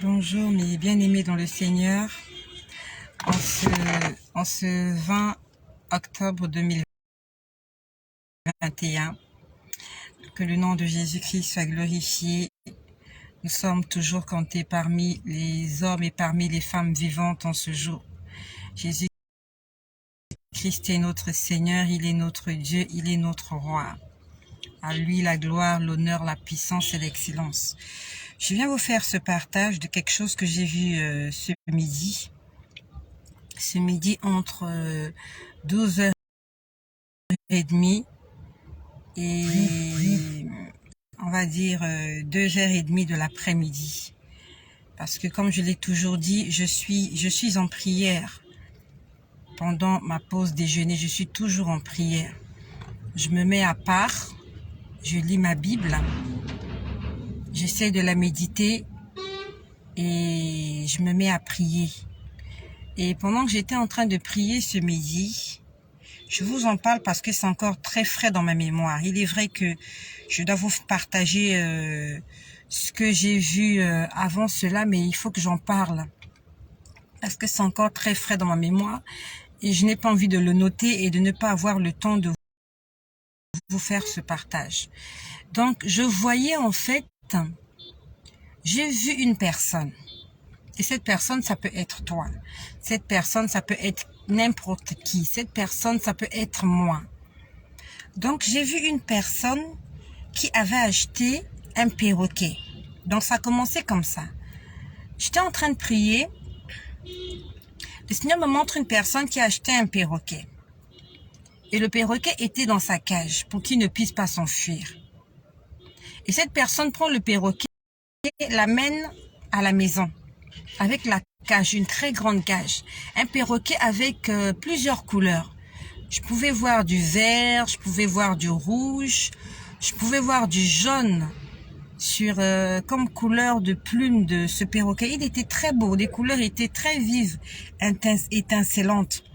Bonjour mes bien-aimés dans le Seigneur, en ce 20 octobre 2021, que le nom de Jésus-Christ soit glorifié. Nous sommes toujours comptés parmi les hommes et parmi les femmes vivantes en ce jour. Jésus-Christ est notre Seigneur, il est notre Dieu, il est notre Roi. À lui la gloire, l'honneur, la puissance et l'excellence. Je viens vous faire ce partage de quelque chose que j'ai vu ce midi. Ce midi entre 12h30 et on va dire 2h30 de l'après-midi. Parce que comme je l'ai toujours dit, je suis en prière. Pendant ma pause déjeuner, je suis toujours en prière. Je me mets à part, je lis ma Bible, j'essaie de la méditer et je me mets à prier. Et pendant que j'étais en train de prier ce midi, je vous en parle parce que c'est encore très frais dans ma mémoire. Il est vrai que je dois vous partager ce que j'ai vu avant cela, mais il faut que j'en parle. Parce que c'est encore très frais dans ma mémoire. Et je n'ai pas envie de le noter et de ne pas avoir le temps de vous faire ce partage. Donc, je voyais en fait, j'ai vu une personne. Et cette personne, ça peut être toi. Cette personne, ça peut être n'importe qui. Cette personne, ça peut être moi. Donc, j'ai vu une personne qui avait acheté un perroquet. Donc, ça a commencé comme ça. J'étais en train de prier. Le Seigneur me montre une personne qui a acheté un perroquet. Et le perroquet était dans sa cage pour qu'il ne puisse pas s'enfuir. Et cette personne prend le perroquet et l'amène à la maison. Avec la cage, une très grande cage. Un perroquet avec plusieurs couleurs. Je pouvais voir du vert, je pouvais voir du rouge, je pouvais voir du jaune sur comme couleur de plume de ce perroquet. Il était très beau, les couleurs étaient très vives, étincelantes.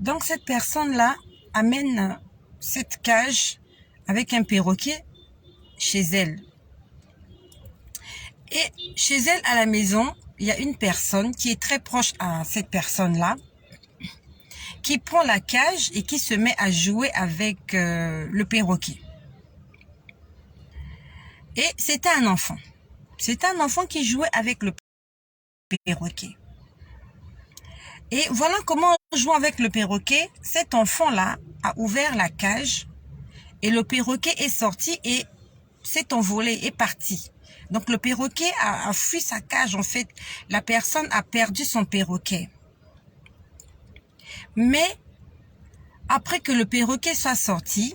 Donc cette personne-là amène cette cage avec un perroquet chez elle. Et chez elle à la maison, il y a une personne qui est très proche à cette personne-là, qui prend la cage et qui se met à jouer avec le perroquet. Et c'était un enfant. C'était un enfant qui jouait avec le perroquet. Et voilà comment, en jouant avec le perroquet, cet enfant-là a ouvert la cage et le perroquet est sorti et s'est envolé, est parti. Donc le perroquet a fui sa cage. En fait, la personne a perdu son perroquet. Mais après que le perroquet soit sorti,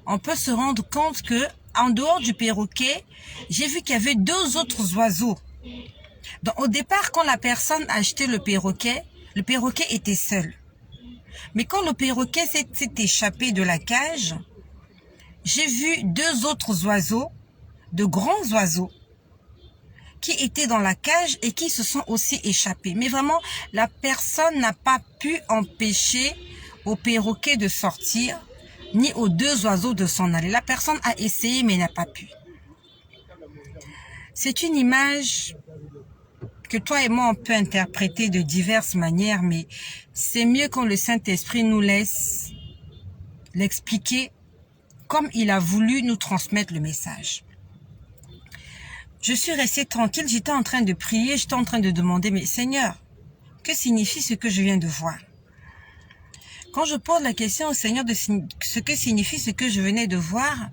on peut se rendre compte que en dehors du perroquet, j'ai vu qu'il y avait deux autres oiseaux. Donc au départ, quand la personne a acheté le perroquet était seul. Mais quand le perroquet s'est échappé de la cage, j'ai vu deux autres oiseaux, de grands oiseaux, qui étaient dans la cage et qui se sont aussi échappés. Mais vraiment, la personne n'a pas pu empêcher au perroquet de sortir, ni aux deux oiseaux de s'en aller. La personne a essayé, mais n'a pas pu. C'est une image que toi et moi, on peut interpréter de diverses manières, mais c'est mieux quand le Saint-Esprit nous laisse l'expliquer comme il a voulu nous transmettre le message. Je suis restée tranquille, j'étais en train de prier, j'étais en train de demander, mais Seigneur, que signifie ce que je viens de voir? Quand je pose la question au Seigneur de ce que signifie ce que je venais de voir,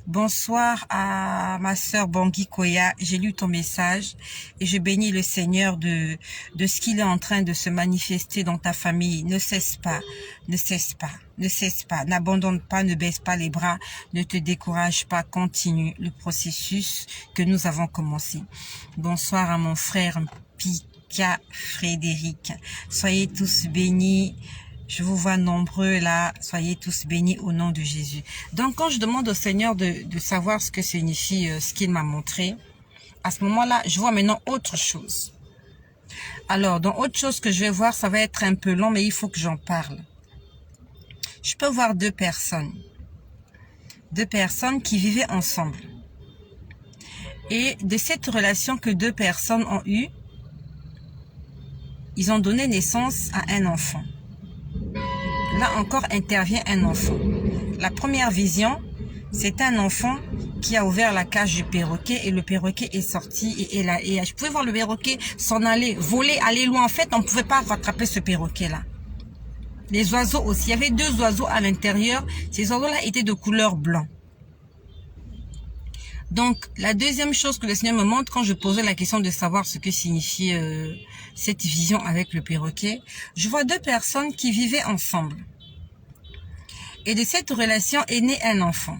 bonsoir à ma sœur Bangui Koya, j'ai lu ton message et je bénis le Seigneur de ce qu'il est en train de se manifester dans ta famille. Ne cesse pas, ne cesse pas, ne cesse pas, n'abandonne pas, ne baisse pas les bras, ne te décourage pas, continue le processus que nous avons commencé. Bonsoir à mon frère Pika Frédéric, soyez tous bénis. Je vous vois nombreux là, soyez tous bénis au nom de Jésus. Donc quand je demande au Seigneur de savoir ce que signifie ce qu'il m'a montré, à ce moment-là, je vois maintenant autre chose. Alors, dans autre chose que je vais voir, ça va être un peu long, mais il faut que j'en parle. Je peux voir deux personnes qui vivaient ensemble. Et de cette relation que deux personnes ont eue, ils ont donné naissance à un enfant. Là encore intervient un enfant. La première vision, c'est un enfant qui a ouvert la cage du perroquet et le perroquet est sorti et je pouvais voir le perroquet s'en aller, voler, aller loin. En fait, on ne pouvait pas rattraper ce perroquet-là. Les oiseaux aussi. Il y avait deux oiseaux à l'intérieur. Ces oiseaux-là étaient de couleur blanc. Donc, la deuxième chose que le Seigneur me montre quand je posais la question de savoir ce que signifie cette vision avec le perroquet, je vois deux personnes qui vivaient ensemble. Et de cette relation est né un enfant.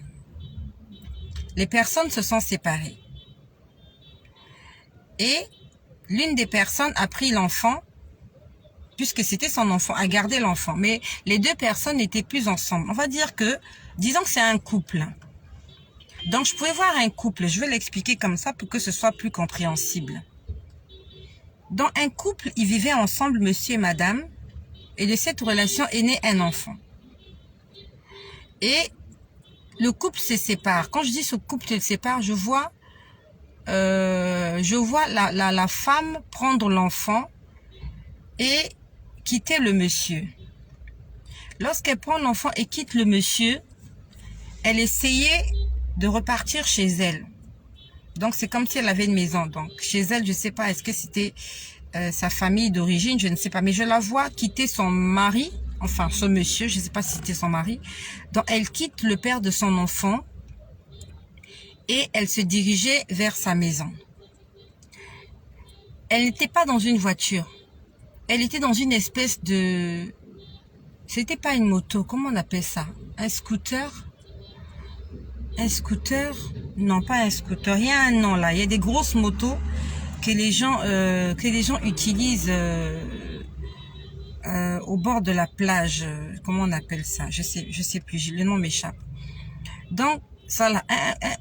Les personnes se sont séparées. Et l'une des personnes a pris l'enfant, puisque c'était son enfant, a gardé l'enfant. Mais les deux personnes n'étaient plus ensemble. On va dire que, disons que c'est un couple. Donc, je pouvais voir un couple. Je vais l'expliquer comme ça pour que ce soit plus compréhensible. Dans un couple, ils vivaient ensemble, monsieur et madame. Et de cette relation est né un enfant. Et le couple se sépare. Quand je dis ce couple se sépare, je vois la femme prendre l'enfant et quitter le monsieur. Lorsqu'elle prend l'enfant et quitte le monsieur, elle essayait de repartir chez elle. Donc, c'est comme si elle avait une maison. Donc, chez elle, je ne sais pas, est-ce que c'était sa famille d'origine, je ne sais pas. Mais je la vois quitter son mari, enfin, ce monsieur, je ne sais pas si c'était son mari. Donc, elle quitte le père de son enfant et elle se dirigeait vers sa maison. Elle n'était pas dans une voiture. Elle était dans une espèce de... C'était pas une moto, comment on appelle ça? Un scooter? Un scooter? Non, pas un scooter. Il y a un nom là. Il y a des grosses motos que les gens utilisent au bord de la plage. Comment on appelle ça? Je sais plus. Le nom m'échappe. Donc, ça là,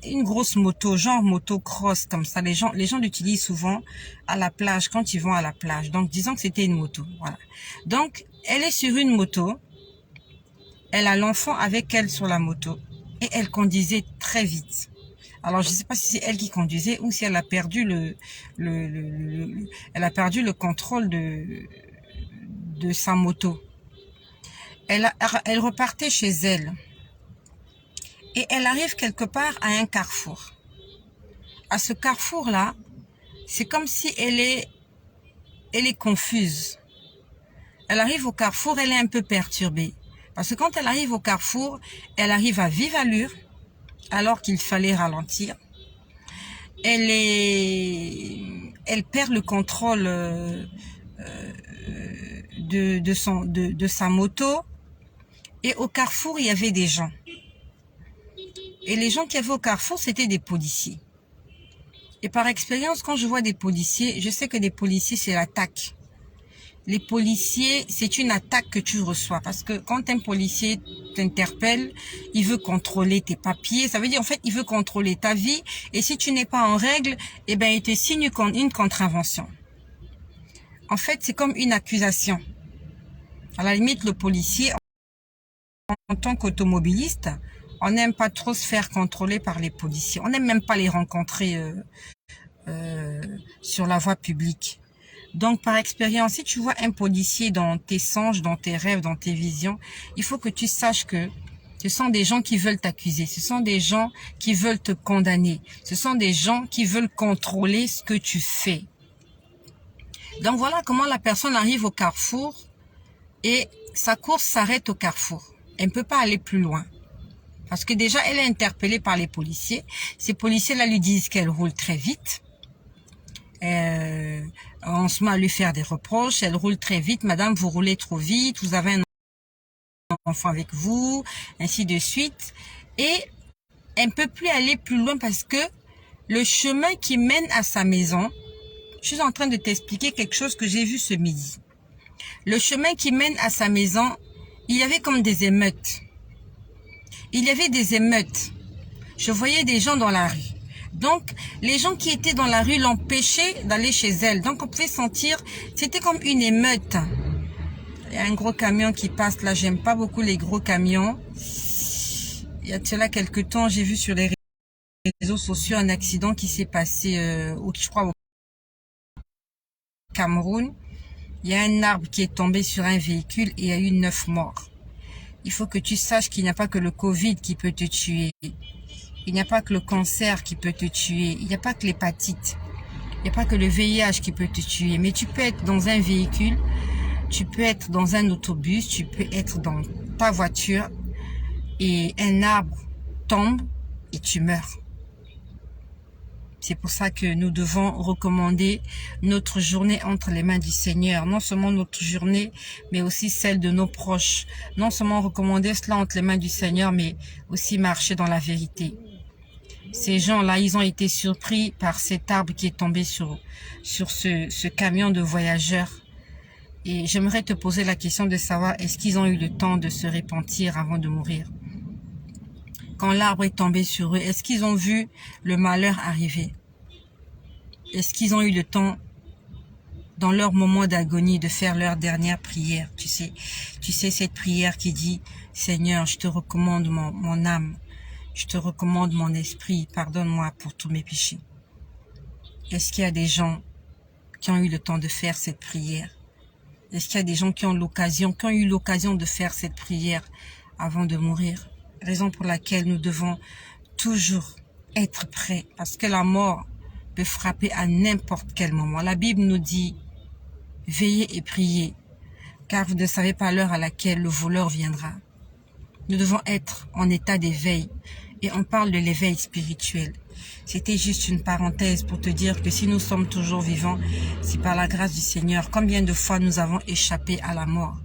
une grosse moto, genre motocross comme ça. Les gens l'utilisent souvent à la plage quand ils vont à la plage. Donc, disons que c'était une moto. Voilà. Donc, elle est sur une moto. Elle a l'enfant avec elle sur la moto. Et elle conduisait très vite. Alors, je ne sais pas si c'est elle qui conduisait ou si elle a perdu elle a perdu le contrôle de sa moto. Elle repartait chez elle. Et elle arrive quelque part à un carrefour. À ce carrefour-là, c'est comme si elle est confuse. Elle arrive au carrefour, elle est un peu perturbée. Parce que quand elle arrive au carrefour, elle arrive à vive allure, alors qu'il fallait ralentir. Elle perd le contrôle de sa moto. Et au carrefour, il y avait des gens. Et les gens qui avaient au carrefour, c'était des policiers. Et par expérience, quand je vois des policiers, je sais que des policiers, c'est l'attaque. Les policiers, c'est une attaque que tu reçois. Parce que quand un policier t'interpelle, il veut contrôler tes papiers. Ça veut dire, en fait, il veut contrôler ta vie. Et si tu n'es pas en règle, eh ben, il te signe une contravention. En fait, c'est comme une accusation. À la limite, le policier, en tant qu'automobiliste, on n'aime pas trop se faire contrôler par les policiers. On n'aime même pas les rencontrer sur la voie publique. Donc, par expérience, si tu vois un policier dans tes songes, dans tes rêves, dans tes visions, il faut que tu saches que ce sont des gens qui veulent t'accuser. Ce sont des gens qui veulent te condamner. Ce sont des gens qui veulent contrôler ce que tu fais. Donc, voilà comment la personne arrive au carrefour et sa course s'arrête au carrefour. Elle ne peut pas aller plus loin. Parce que déjà, elle est interpellée par les policiers. Ces policiers-là lui disent qu'elle roule très vite. On se met à lui faire des reproches. Elle roule très vite. Madame, vous roulez trop vite. Vous avez un enfant avec vous. Ainsi de suite. Et elle ne peut plus aller plus loin parce que le chemin qui mène à sa maison, je suis en train de t'expliquer quelque chose que j'ai vu ce midi. Le chemin qui mène à sa maison, il y avait comme des émeutes. Il y avait des émeutes. Je voyais des gens dans la rue. Donc, les gens qui étaient dans la rue l'empêchaient d'aller chez elle. Donc, on pouvait sentir, c'était comme une émeute. Il y a un gros camion qui passe là. J'aime pas beaucoup les gros camions. Il y a de cela quelques temps, j'ai vu sur les réseaux sociaux un accident qui s'est passé, je crois, au Cameroun. Il y a un arbre qui est tombé sur un véhicule et il y a eu 9 morts. Il faut que tu saches qu'il n'y a pas que le Covid qui peut te tuer. Il n'y a pas que le cancer qui peut te tuer. Il n'y a pas que l'hépatite. Il n'y a pas que le VIH qui peut te tuer. Mais tu peux être dans un véhicule, tu peux être dans un autobus, tu peux être dans ta voiture et un arbre tombe et tu meurs. C'est pour ça que nous devons recommander notre journée entre les mains du Seigneur. Non seulement notre journée, mais aussi celle de nos proches. Non seulement recommander cela entre les mains du Seigneur, mais aussi marcher dans la vérité. Ces gens-là, ils ont été surpris par cet arbre qui est tombé sur ce camion de voyageurs. Et j'aimerais te poser la question de savoir, est-ce qu'ils ont eu le temps de se repentir avant de mourir? Quand l'arbre est tombé sur eux, est-ce qu'ils ont vu le malheur arriver? Est-ce qu'ils ont eu le temps, dans leur moment d'agonie, de faire leur dernière prière? Tu sais cette prière qui dit, Seigneur, je te recommande mon âme, je te recommande mon esprit, pardonne-moi pour tous mes péchés. Est-ce qu'il y a des gens qui ont eu le temps de faire cette prière? Est-ce qu'il y a des gens qui ont eu l'occasion de faire cette prière avant de mourir? Raison pour laquelle nous devons toujours être prêts, parce que la mort peut frapper à n'importe quel moment. La Bible nous dit, veillez et priez, car vous ne savez pas l'heure à laquelle le voleur viendra. Nous devons être en état d'éveil, et on parle de l'éveil spirituel. C'était juste une parenthèse pour te dire que si nous sommes toujours vivants, c'est par la grâce du Seigneur. Combien de fois nous avons échappé à la mort,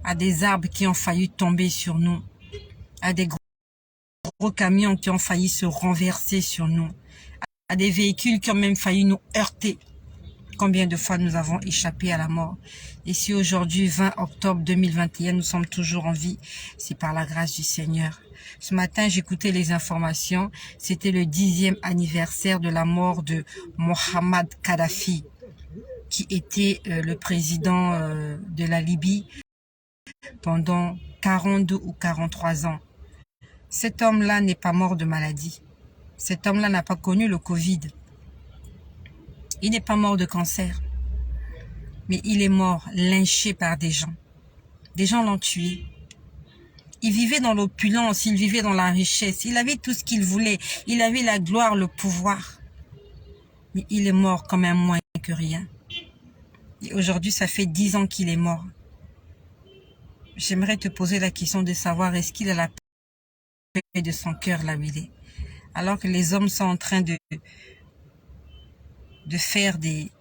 à des arbres qui ont failli tomber sur nous, à des gros camions qui ont failli se renverser sur nous, à des véhicules qui ont même failli nous heurter. Combien de fois nous avons échappé à la mort? Et si aujourd'hui, 20 octobre 2021, nous sommes toujours en vie, c'est par la grâce du Seigneur. Ce matin, j'écoutais les informations. C'était le 10e anniversaire de la mort de Mohamed Kadhafi, qui était le président de la Libye pendant 42 ou 43 ans. Cet homme-là n'est pas mort de maladie. Cet homme-là n'a pas connu le Covid. Il n'est pas mort de cancer. Mais il est mort lynché par des gens. Des gens l'ont tué. Il vivait dans l'opulence, il vivait dans la richesse. Il avait tout ce qu'il voulait. Il avait la gloire, le pouvoir. Mais il est mort comme un moins que rien. Et aujourd'hui, ça fait 10 ans qu'il est mort. J'aimerais te poser la question de savoir, est-ce qu'il a la paix de son cœur là où il est? Alors que les hommes sont en train de faire des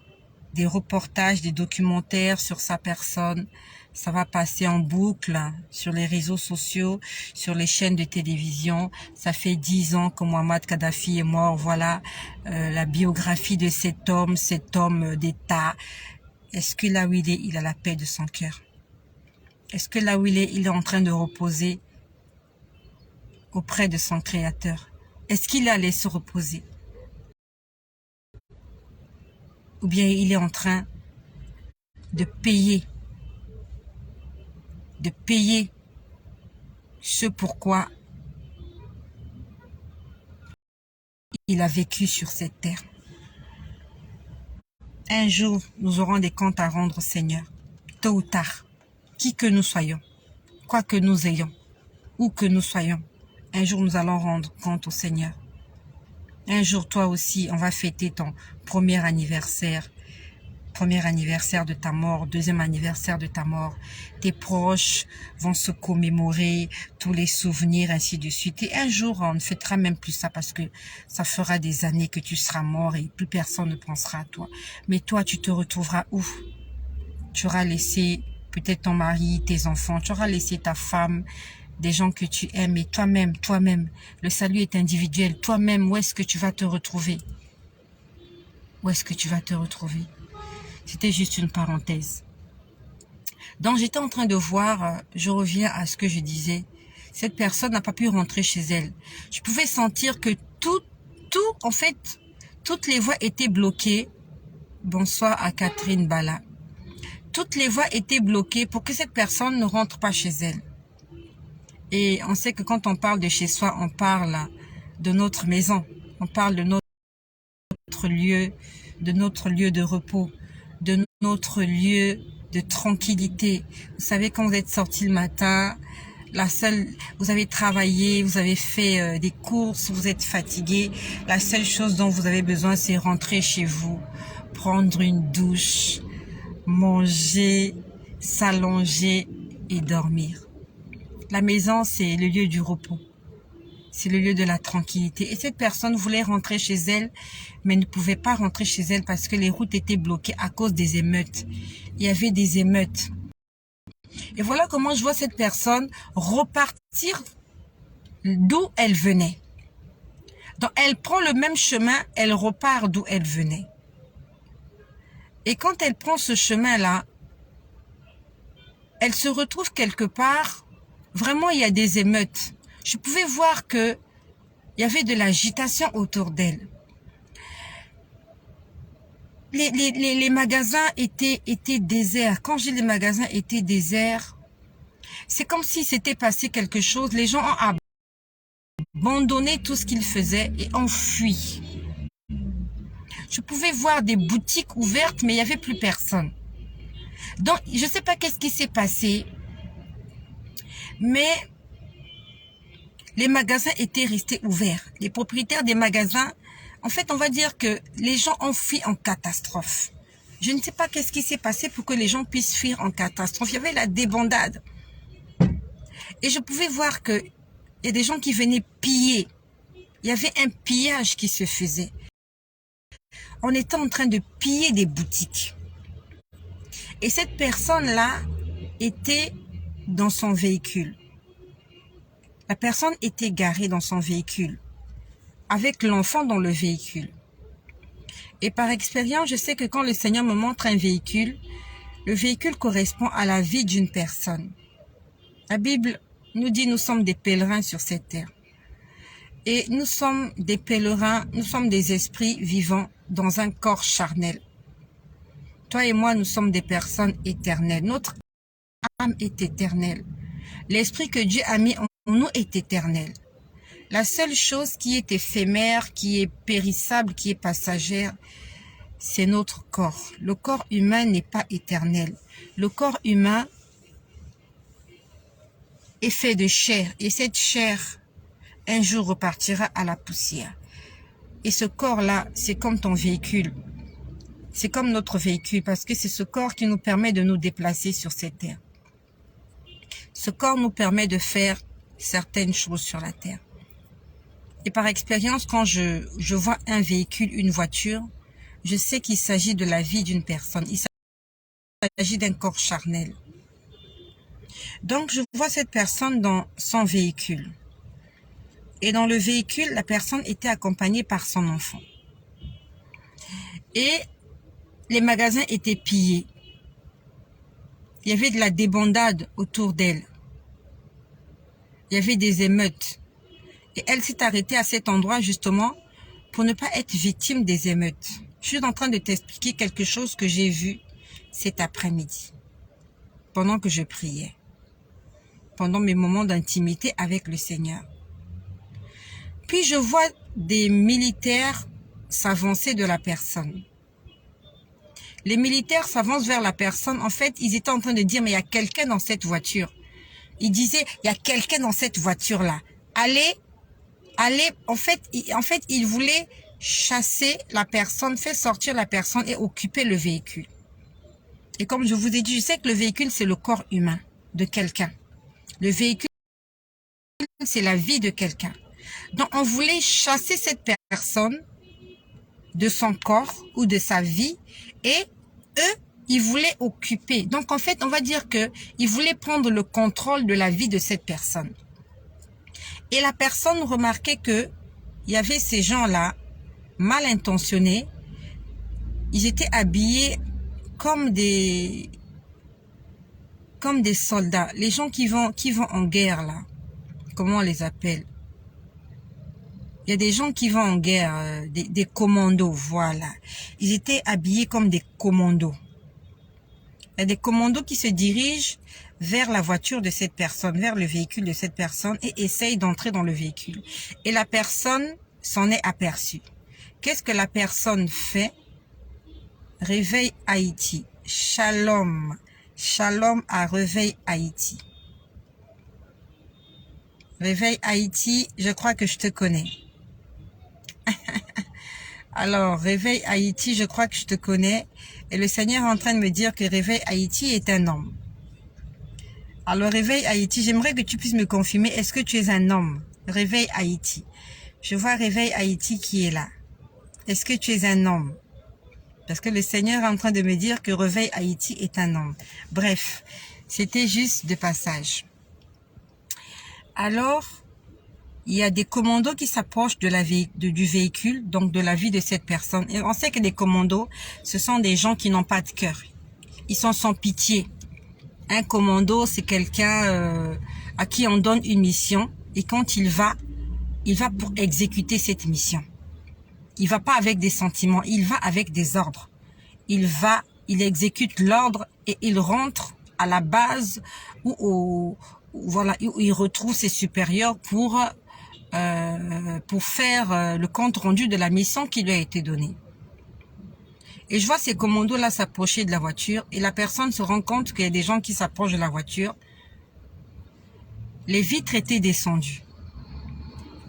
reportages, des documentaires sur sa personne. Ça va passer en boucle sur les réseaux sociaux, sur les chaînes de télévision. Ça fait 10 ans que Mohamed Kadhafi est mort. Voilà la biographie de cet homme d'État. Est-ce que là où il est, il a la paix de son cœur? Est-ce que là où il est en train de reposer auprès de son Créateur? Est-ce qu'il est allé se reposer? Ou bien il est en train de payer ce pourquoi il a vécu sur cette terre. Un jour, nous aurons des comptes à rendre au Seigneur, tôt ou tard, qui que nous soyons, quoi que nous ayons, où que nous soyons. Un jour, nous allons rendre compte au Seigneur. Un jour, toi aussi, on va fêter ton premier anniversaire de ta mort, deuxième anniversaire de ta mort. Tes proches vont se commémorer, tous les souvenirs, ainsi de suite. Et un jour, on ne fêtera même plus ça parce que ça fera des années que tu seras mort et plus personne ne pensera à toi. Mais toi, tu te retrouveras où? Tu auras laissé peut-être ton mari, tes enfants, tu auras laissé ta femme, des gens que tu aimes, et toi-même, le salut est individuel. Toi-même, où est-ce que tu vas te retrouver? Où est-ce que tu vas te retrouver? C'était juste une parenthèse. Donc j'étais en train de voir, je reviens à ce que je disais, cette personne n'a pas pu rentrer chez elle. Je pouvais sentir que en fait, toutes les voies étaient bloquées. Bonsoir à Catherine Bala. Toutes les voies étaient bloquées pour que cette personne ne rentre pas chez elle. Et on sait que quand on parle de chez soi, on parle de notre maison. On parle de notre lieu, de repos, de notre lieu de tranquillité. Vous savez, quand vous êtes sorti le matin, vous avez travaillé, vous avez fait des courses, vous êtes fatigué. La seule chose dont vous avez besoin, c'est rentrer chez vous, prendre une douche, manger, s'allonger et dormir. La maison, c'est le lieu du repos. C'est le lieu de la tranquillité. Et cette personne voulait rentrer chez elle, mais ne pouvait pas rentrer chez elle parce que les routes étaient bloquées à cause des émeutes. Il y avait des émeutes. Et voilà comment je vois cette personne repartir d'où elle venait. Donc elle prend le même chemin, elle repart d'où elle venait. Et quand elle prend ce chemin-là, elle se retrouve quelque part, vraiment il y a des émeutes. Je pouvais voir que il y avait de l'agitation autour d'elle. Les magasins étaient déserts. Quand je dis les magasins étaient déserts, c'est comme si s'était passé quelque chose. Les gens ont abandonné tout ce qu'ils faisaient et ont fui. Je pouvais voir des boutiques ouvertes, mais il n'y avait plus personne. Donc, je ne sais pas qu'est-ce qui s'est passé, mais les magasins étaient restés ouverts. Les propriétaires des magasins, en fait, on va dire que les gens ont fui en catastrophe. Je ne sais pas qu'est-ce qui s'est passé pour que les gens puissent fuir en catastrophe. Il y avait la débandade. Et je pouvais voir qu'il y a des gens qui venaient piller. Il y avait un pillage qui se faisait. On était en train de piller des boutiques. Et cette personne-là était dans son véhicule. La personne était garée dans son véhicule, avec l'enfant dans le véhicule. Et par expérience, je sais que quand le Seigneur me montre un véhicule, le véhicule correspond à la vie d'une personne. La Bible nous dit nous sommes des pèlerins sur cette terre. Et nous sommes des pèlerins, nous sommes des esprits vivants dans un corps charnel. Toi et moi, nous sommes des personnes éternelles. Notre âme est éternelle. L'esprit que Dieu a mis en nous est éternel. La seule chose qui est éphémère, qui est périssable, qui est passagère, c'est notre corps. Le corps humain n'est pas éternel. Le corps humain est fait de chair et cette chair, un jour repartira à la poussière. Et ce corps-là, c'est comme ton véhicule. C'est comme notre véhicule parce que c'est ce corps qui nous permet de nous déplacer sur cette terre. Ce corps nous permet de faire certaines choses sur la terre. Et par expérience, quand je vois un véhicule, une voiture, je sais qu'il s'agit de la vie d'une personne. Il s'agit d'un corps charnel. Donc, je vois cette personne dans son véhicule. Et dans le véhicule, la personne était accompagnée par son enfant. Et les magasins étaient pillés. Il y avait de la débandade autour d'elle. Il y avait des émeutes. Et elle s'est arrêtée à cet endroit justement pour ne pas être victime des émeutes. Je suis en train de t'expliquer quelque chose que j'ai vu cet après-midi, pendant que je priais, pendant mes moments d'intimité avec le Seigneur. Puis je vois des militaires s'avancer de la personne. Les militaires s'avancent vers la personne. En fait, ils étaient en train de dire, mais il y a quelqu'un dans cette voiture. Ils disaient, il y a quelqu'un dans cette voiture-là. Allez. En fait, ils voulaient chasser la personne, faire sortir la personne et occuper le véhicule. Et comme je vous ai dit, je sais que le véhicule, c'est le corps humain de quelqu'un. Le véhicule, c'est la vie de quelqu'un. Donc, on voulait chasser cette personne de son corps ou de sa vie et eux, ils voulaient occuper. Donc, en fait, on va dire que ils voulaient prendre le contrôle de la vie de cette personne. Et la personne remarquait que il y avait ces gens-là mal intentionnés. Ils étaient habillés comme des soldats. Les gens qui vont en guerre là. Comment on les appelle? Il y a des gens qui vont en guerre, des commandos, voilà. Ils étaient habillés comme des commandos. Il y a des commandos qui se dirigent vers la voiture de cette personne, vers le véhicule de cette personne et essayent d'entrer dans le véhicule. Et la personne s'en est aperçu. Qu'est-ce que la personne fait? Réveil Haïti. Shalom. Shalom à Réveil Haïti. Réveil Haïti, je crois que je te connais. Alors, Réveil Haïti, je crois que je te connais. Et le Seigneur est en train de me dire que Réveil Haïti est un homme. Alors, Réveil Haïti, j'aimerais que tu puisses me confirmer, est-ce que tu es un homme? Réveil Haïti. Je vois Réveil Haïti qui est là. Est-ce que tu es un homme? Parce que le Seigneur est en train de me dire que Réveil Haïti est un homme. Bref, c'était juste de passage. Alors, il y a des commandos qui s'approchent de du véhicule, donc de la vie de cette personne. Et on sait que les commandos, ce sont des gens qui n'ont pas de cœur. Ils sont sans pitié. Un commando, c'est quelqu'un à qui on donne une mission. Et quand il va pour exécuter cette mission. Il va pas avec des sentiments, il va avec des ordres. Il exécute l'ordre et il rentre à la base où il retrouve ses supérieurs pour faire le compte rendu de la mission qui lui a été donnée. Et je vois ces commandos-là s'approcher de la voiture et la personne se rend compte qu'il y a des gens qui s'approchent de la voiture. Les vitres étaient descendues.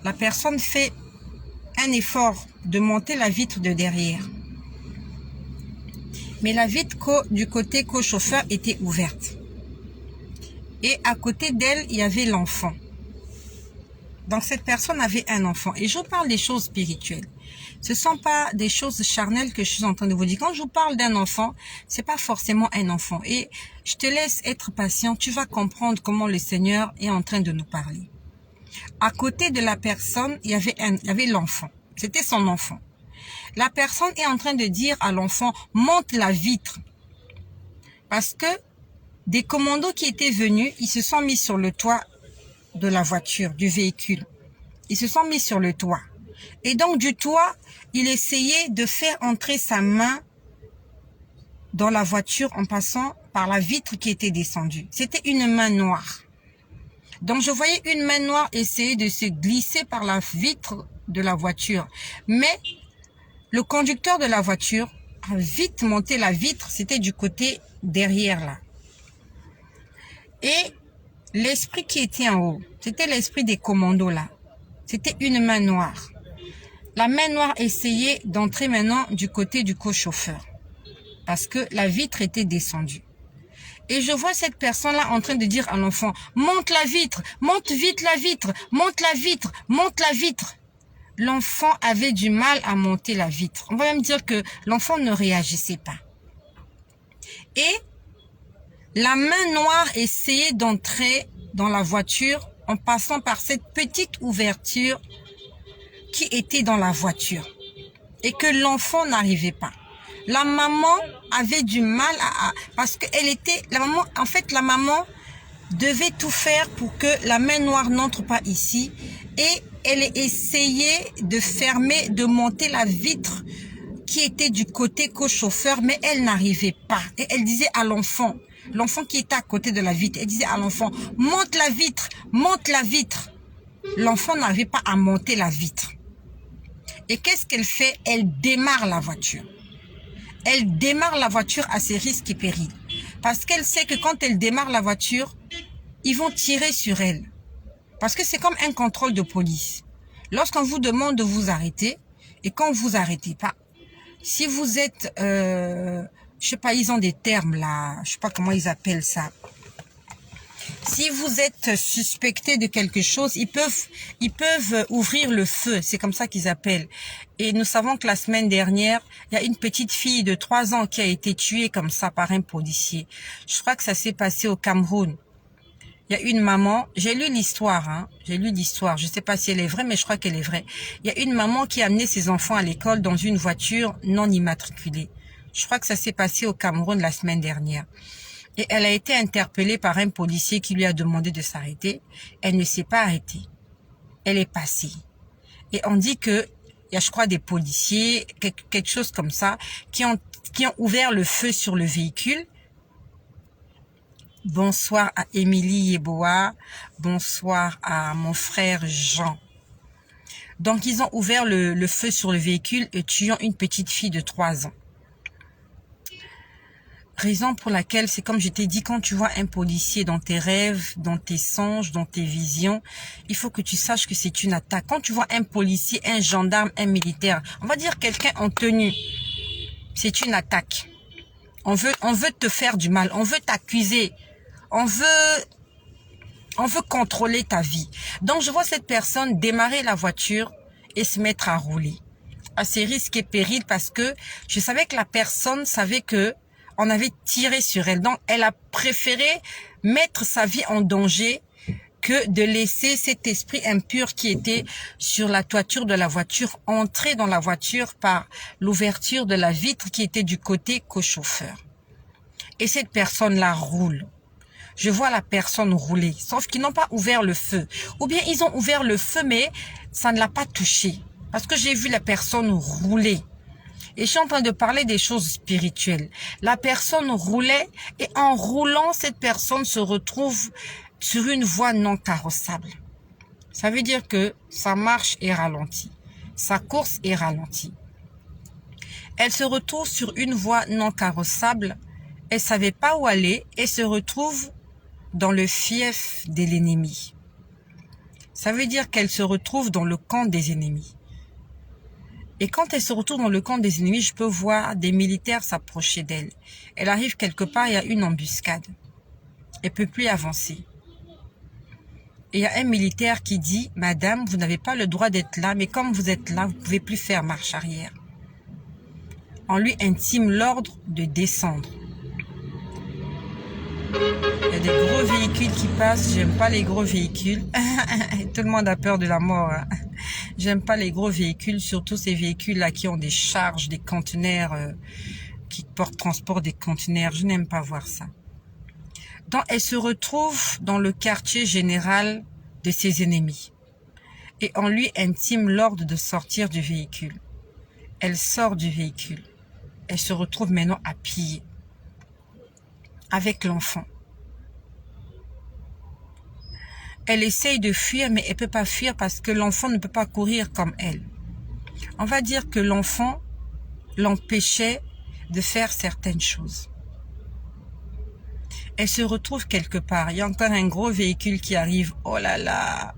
La personne fait un effort de monter la vitre de derrière. Mais la vitre du côté co-chauffeur était ouverte. Et à côté d'elle, il y avait l'enfant. Donc cette personne avait un enfant. Et je vous parle des choses spirituelles. Ce ne sont pas des choses charnelles que je suis en train de vous dire. Quand je vous parle d'un enfant, c'est pas forcément un enfant. Et je te laisse être patient. Tu vas comprendre comment le Seigneur est en train de nous parler. À côté de la personne, il y avait l'enfant. C'était son enfant. La personne est en train de dire à l'enfant, monte la vitre. Parce que des commandos qui étaient venus, ils se sont mis sur le toit de la voiture, du véhicule. Ils se sont mis sur le toit. Et donc du toit, il essayait de faire entrer sa main dans la voiture en passant par la vitre qui était descendue. C'était une main noire. Donc je voyais une main noire essayer de se glisser par la vitre de la voiture. Mais le conducteur de la voiture a vite monté la vitre, c'était du côté derrière là. Et l'esprit qui était en haut, c'était l'esprit des commandos là. C'était une main noire. La main noire essayait d'entrer maintenant du côté du co-chauffeur. Parce que la vitre était descendue. Et je vois cette personne-là en train de dire à l'enfant, monte la vitre, monte vite la vitre, monte la vitre, monte la vitre. L'enfant avait du mal à monter la vitre. On va même dire que l'enfant ne réagissait pas. Et la main noire essayait d'entrer dans la voiture en passant par cette petite ouverture qui était dans la voiture. Et que l'enfant n'arrivait pas. La maman avait du mal parce que la maman devait tout faire pour que la main noire n'entre pas ici et elle essayait de fermer, de monter la vitre qui était du côté co-chauffeur, mais elle n'arrivait pas. Et elle disait à l'enfant qui était à côté de la vitre, elle disait à l'enfant, monte la vitre, monte la vitre. L'enfant n'arrivait pas à monter la vitre. Et qu'est-ce qu'elle fait? Elle démarre la voiture. Elle démarre la voiture à ses risques et périls. Parce qu'elle sait que quand elle démarre la voiture, ils vont tirer sur elle. Parce que c'est comme un contrôle de police. Lorsqu'on vous demande de vous arrêter, et quand vous vous arrêtez pas, si vous êtes, je sais pas, ils ont des termes là, je sais pas comment ils appellent ça. Si vous êtes suspecté de quelque chose, ils peuvent ouvrir le feu. C'est comme ça qu'ils appellent. Et nous savons que la semaine dernière, il y a une petite fille de 3 ans qui a été tuée comme ça par un policier. Je crois que ça s'est passé au Cameroun. Il y a une maman, j'ai lu l'histoire, hein. J'ai lu l'histoire. Je sais pas si elle est vraie, mais je crois qu'elle est vraie. Il y a une maman qui a amené ses enfants à l'école dans une voiture non immatriculée. Je crois que ça s'est passé au Cameroun la semaine dernière. Et elle a été interpellée par un policier qui lui a demandé de s'arrêter. Elle ne s'est pas arrêtée. Elle est passée. Et on dit que il y a, je crois, des policiers, quelque chose comme ça, qui ont ouvert le feu sur le véhicule. Bonsoir à Émilie Yeboah. Bonsoir à mon frère Jean. Donc, ils ont ouvert le feu sur le véhicule et tuant une petite fille de 3 ans. Raison pour laquelle, c'est comme je t'ai dit, quand tu vois un policier dans tes rêves, dans tes songes, dans tes visions, il faut que tu saches que c'est une attaque. Quand tu vois un policier, un gendarme, un militaire, on va dire quelqu'un en tenue, c'est une attaque. On veut te faire du mal, on veut t'accuser, on veut contrôler ta vie. Donc, je vois cette personne démarrer la voiture et se mettre à rouler. À ses risques et périls parce que je savais que la personne savait que on avait tiré sur elle. Donc, elle a préféré mettre sa vie en danger que de laisser cet esprit impur qui était sur la toiture de la voiture entrer dans la voiture par l'ouverture de la vitre qui était du côté co-chauffeur. Et cette personne-là roule. Je vois la personne rouler, sauf qu'ils n'ont pas ouvert le feu. Ou bien ils ont ouvert le feu, mais ça ne l'a pas touché. Parce que j'ai vu la personne rouler. Et je suis en train de parler des choses spirituelles. La personne roulait et en roulant, cette personne se retrouve sur une voie non carrossable. Ça veut dire que sa marche est ralentie. Sa course est ralentie. Elle se retrouve sur une voie non carrossable. Elle savait pas où aller et se retrouve dans le fief de l'ennemi. Ça veut dire qu'elle se retrouve dans le camp des ennemis. Et quand elle se retrouve dans le camp des ennemis, je peux voir des militaires s'approcher d'elle. Elle arrive quelque part, il y a une embuscade. Elle peut plus avancer. Et il y a un militaire qui dit, « Madame, vous n'avez pas le droit d'être là, mais comme vous êtes là, vous ne pouvez plus faire marche arrière. » On lui intime l'ordre de descendre. Il y a des gros véhicules qui passent. J'aime pas les gros véhicules. Tout le monde a peur de la mort. Hein. J'aime pas les gros véhicules, surtout ces véhicules-là qui ont des charges, des conteneurs, qui transportent des conteneurs. Je n'aime pas voir ça. Donc, elle se retrouve dans le quartier général de ses ennemis. Et on lui intime l'ordre de sortir du véhicule. Elle sort du véhicule. Elle se retrouve maintenant à pied. Avec l'enfant. Elle essaye de fuir, mais elle ne peut pas fuir parce que l'enfant ne peut pas courir comme elle. On va dire que l'enfant l'empêchait de faire certaines choses. Elle se retrouve quelque part. Il y a encore un gros véhicule qui arrive. Oh là là,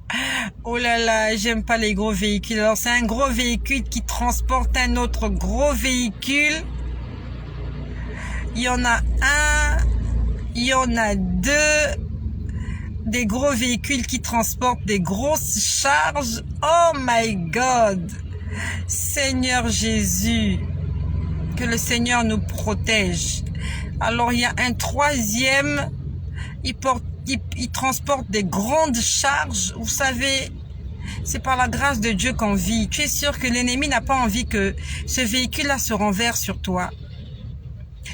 j'aime pas les gros véhicules. Alors c'est un gros véhicule qui transporte un autre gros véhicule. Il y en a un, il y en a deux, des gros véhicules qui transportent des grosses charges. Oh my God! Seigneur Jésus, que le Seigneur nous protège. Alors il y a un troisième, il transporte des grandes charges. Vous savez, c'est par la grâce de Dieu qu'on vit. Tu es sûr que l'ennemi n'a pas envie que ce véhicule-là se renverse sur toi?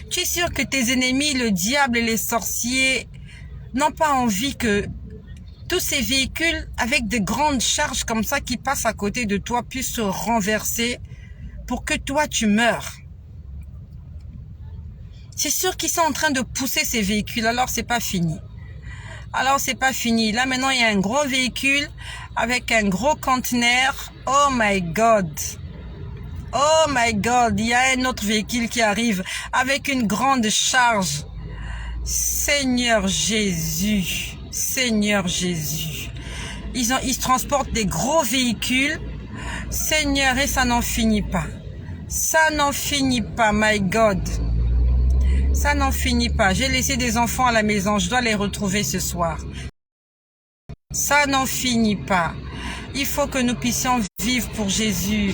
Tu es sûr que tes ennemis, le diable et les sorciers, n'ont pas envie que tous ces véhicules avec de grandes charges comme ça qui passent à côté de toi puissent se renverser pour que toi tu meurs? C'est sûr qu'ils sont en train de pousser ces véhicules, alors c'est pas fini. Alors c'est pas fini. Là maintenant il y a un gros véhicule avec un gros conteneur. Oh my God! Oh my God! Il y a un autre véhicule qui arrive avec une grande charge. Seigneur Jésus, Seigneur Jésus. Ils transportent des gros véhicules. Seigneur, et ça n'en finit pas. Ça n'en finit pas, my God. Ça n'en finit pas. J'ai laissé des enfants à la maison. Je dois les retrouver ce soir. Ça n'en finit pas. Il faut que nous puissions vivre pour Jésus.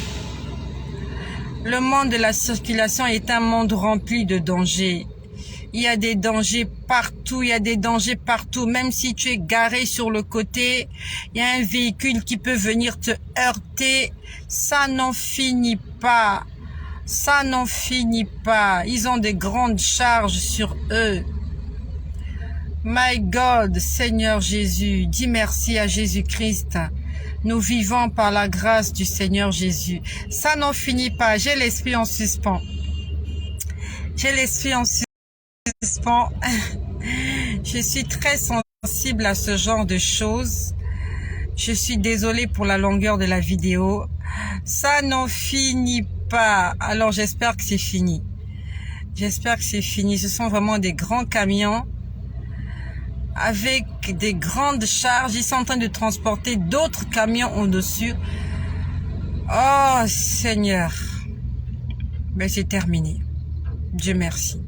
Le monde de la circulation est un monde rempli de dangers. Il y a des dangers partout, il y a des dangers partout. Même si tu es garé sur le côté, il y a un véhicule qui peut venir te heurter. Ça n'en finit pas. Ça n'en finit pas. Ils ont des grandes charges sur eux. My God, Seigneur Jésus, dis merci à Jésus-Christ. Nous vivons par la grâce du Seigneur Jésus. Ça n'en finit pas. J'ai l'esprit en suspens. J'ai l'esprit en suspens. Je suis très sensible à ce genre de choses. Je suis désolée pour la longueur de la vidéo. Ça n'en finit pas. Alors j'espère que c'est fini. J'espère que c'est fini. Ce sont vraiment des grands camions avec des grandes charges. Ils sont en train de transporter d'autres camions au-dessus. Oh Seigneur. Mais c'est terminé. Dieu merci.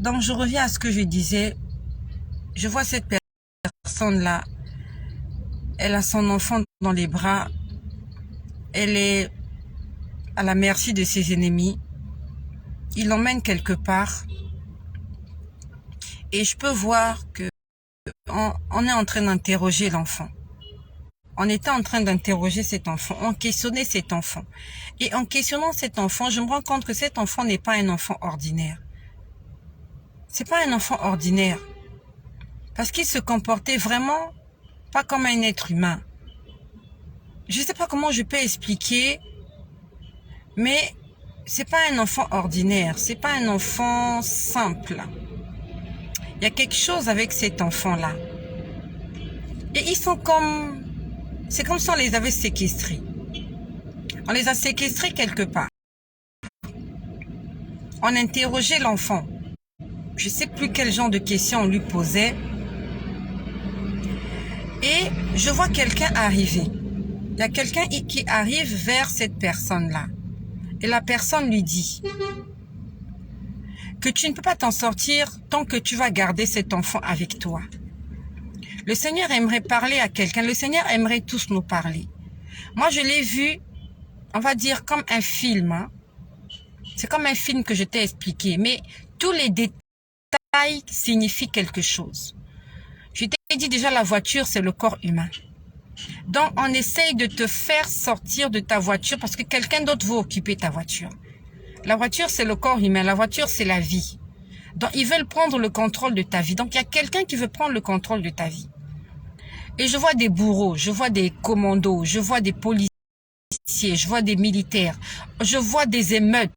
Donc je reviens à ce que je disais. Je vois cette personne-là. Elle a son enfant dans les bras. Elle est à la merci de ses ennemis. Il l'emmène quelque part. Et je peux voir que on est en train d'interroger l'enfant. On était en train d'interroger cet enfant. On questionnait cet enfant. Et en questionnant cet enfant, je me rends compte que cet enfant n'est pas un enfant ordinaire. C'est pas un enfant ordinaire. Parce qu'il se comportait vraiment pas comme un être humain. Je ne sais pas comment je peux expliquer, mais c'est pas un enfant ordinaire, c'est pas un enfant simple. Il y a quelque chose avec cet enfant-là. Et ils sont comme... C'est comme si on les avait séquestrés. On les a séquestrés quelque part. On interrogeait l'enfant. Je ne sais plus quel genre de questions on lui posait. Et je vois quelqu'un arriver. Il y a quelqu'un qui arrive vers cette personne-là. Et la personne lui dit que tu ne peux pas t'en sortir tant que tu vas garder cet enfant avec toi. Le Seigneur aimerait parler à quelqu'un. Le Seigneur aimerait tous nous parler. Moi, je l'ai vu, on va dire, comme un film. Hein. C'est comme un film que je t'ai expliqué. Mais tous les détails signifient quelque chose. Je t'ai dit déjà, la voiture, c'est le corps humain. Donc, on essaye de te faire sortir de ta voiture parce que quelqu'un d'autre va occuper ta voiture. La voiture, c'est le corps humain. La voiture, c'est la vie. Donc, ils veulent prendre le contrôle de ta vie. Donc, il y a quelqu'un qui veut prendre le contrôle de ta vie. Et je vois des bourreaux, je vois des commandos, je vois des policiers, je vois des militaires, je vois des émeutes.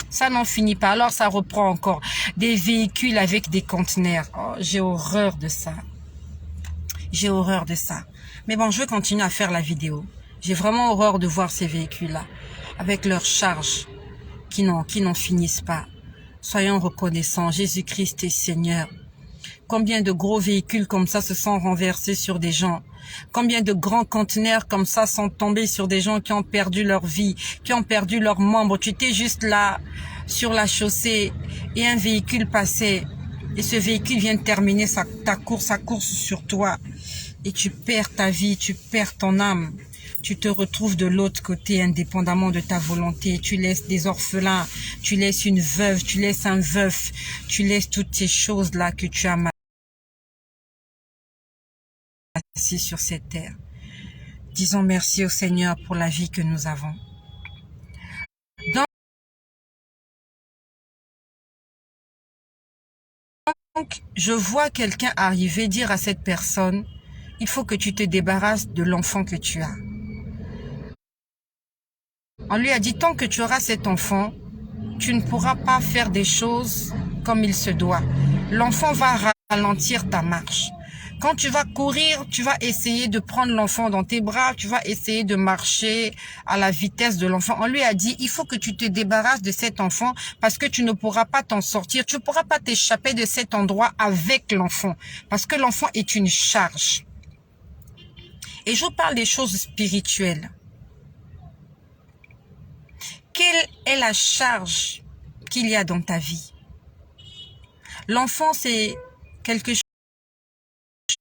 Ça n'en finit pas. Alors, ça reprend encore. Des véhicules avec des conteneurs. Oh, j'ai horreur de ça. J'ai horreur de ça. Mais bon, je vais continuer à faire la vidéo. J'ai vraiment horreur de voir ces véhicules-là, avec leurs charges qui n'en finissent pas. Soyons reconnaissants, Jésus-Christ est Seigneur. Combien de gros véhicules comme ça se sont renversés sur des gens? Combien de grands conteneurs comme ça sont tombés sur des gens qui ont perdu leur vie, qui ont perdu leurs membres? Tu étais juste là, sur la chaussée, et un véhicule passait. Et ce véhicule vient de terminer sa course sur toi. Et tu perds ta vie, tu perds ton âme. Tu te retrouves de l'autre côté, indépendamment de ta volonté. Tu laisses des orphelins, tu laisses une veuve, tu laisses un veuf, tu laisses toutes ces choses-là que tu as assis sur cette terre. Disons merci au Seigneur pour la vie que nous avons. Donc, je vois quelqu'un arriver dire à cette personne, il faut que tu te débarrasses de l'enfant que tu as. On lui a dit, tant que tu auras cet enfant, tu ne pourras pas faire des choses comme il se doit. L'enfant va ralentir ta marche. Quand tu vas courir, tu vas essayer de prendre l'enfant dans tes bras, tu vas essayer de marcher à la vitesse de l'enfant. On lui a dit, il faut que tu te débarrasses de cet enfant parce que tu ne pourras pas t'en sortir. Tu ne pourras pas t'échapper de cet endroit avec l'enfant parce que l'enfant est une charge. Et je vous parle des choses spirituelles. Quelle est la charge qu'il y a dans ta vie? L'enfant, c'est quelque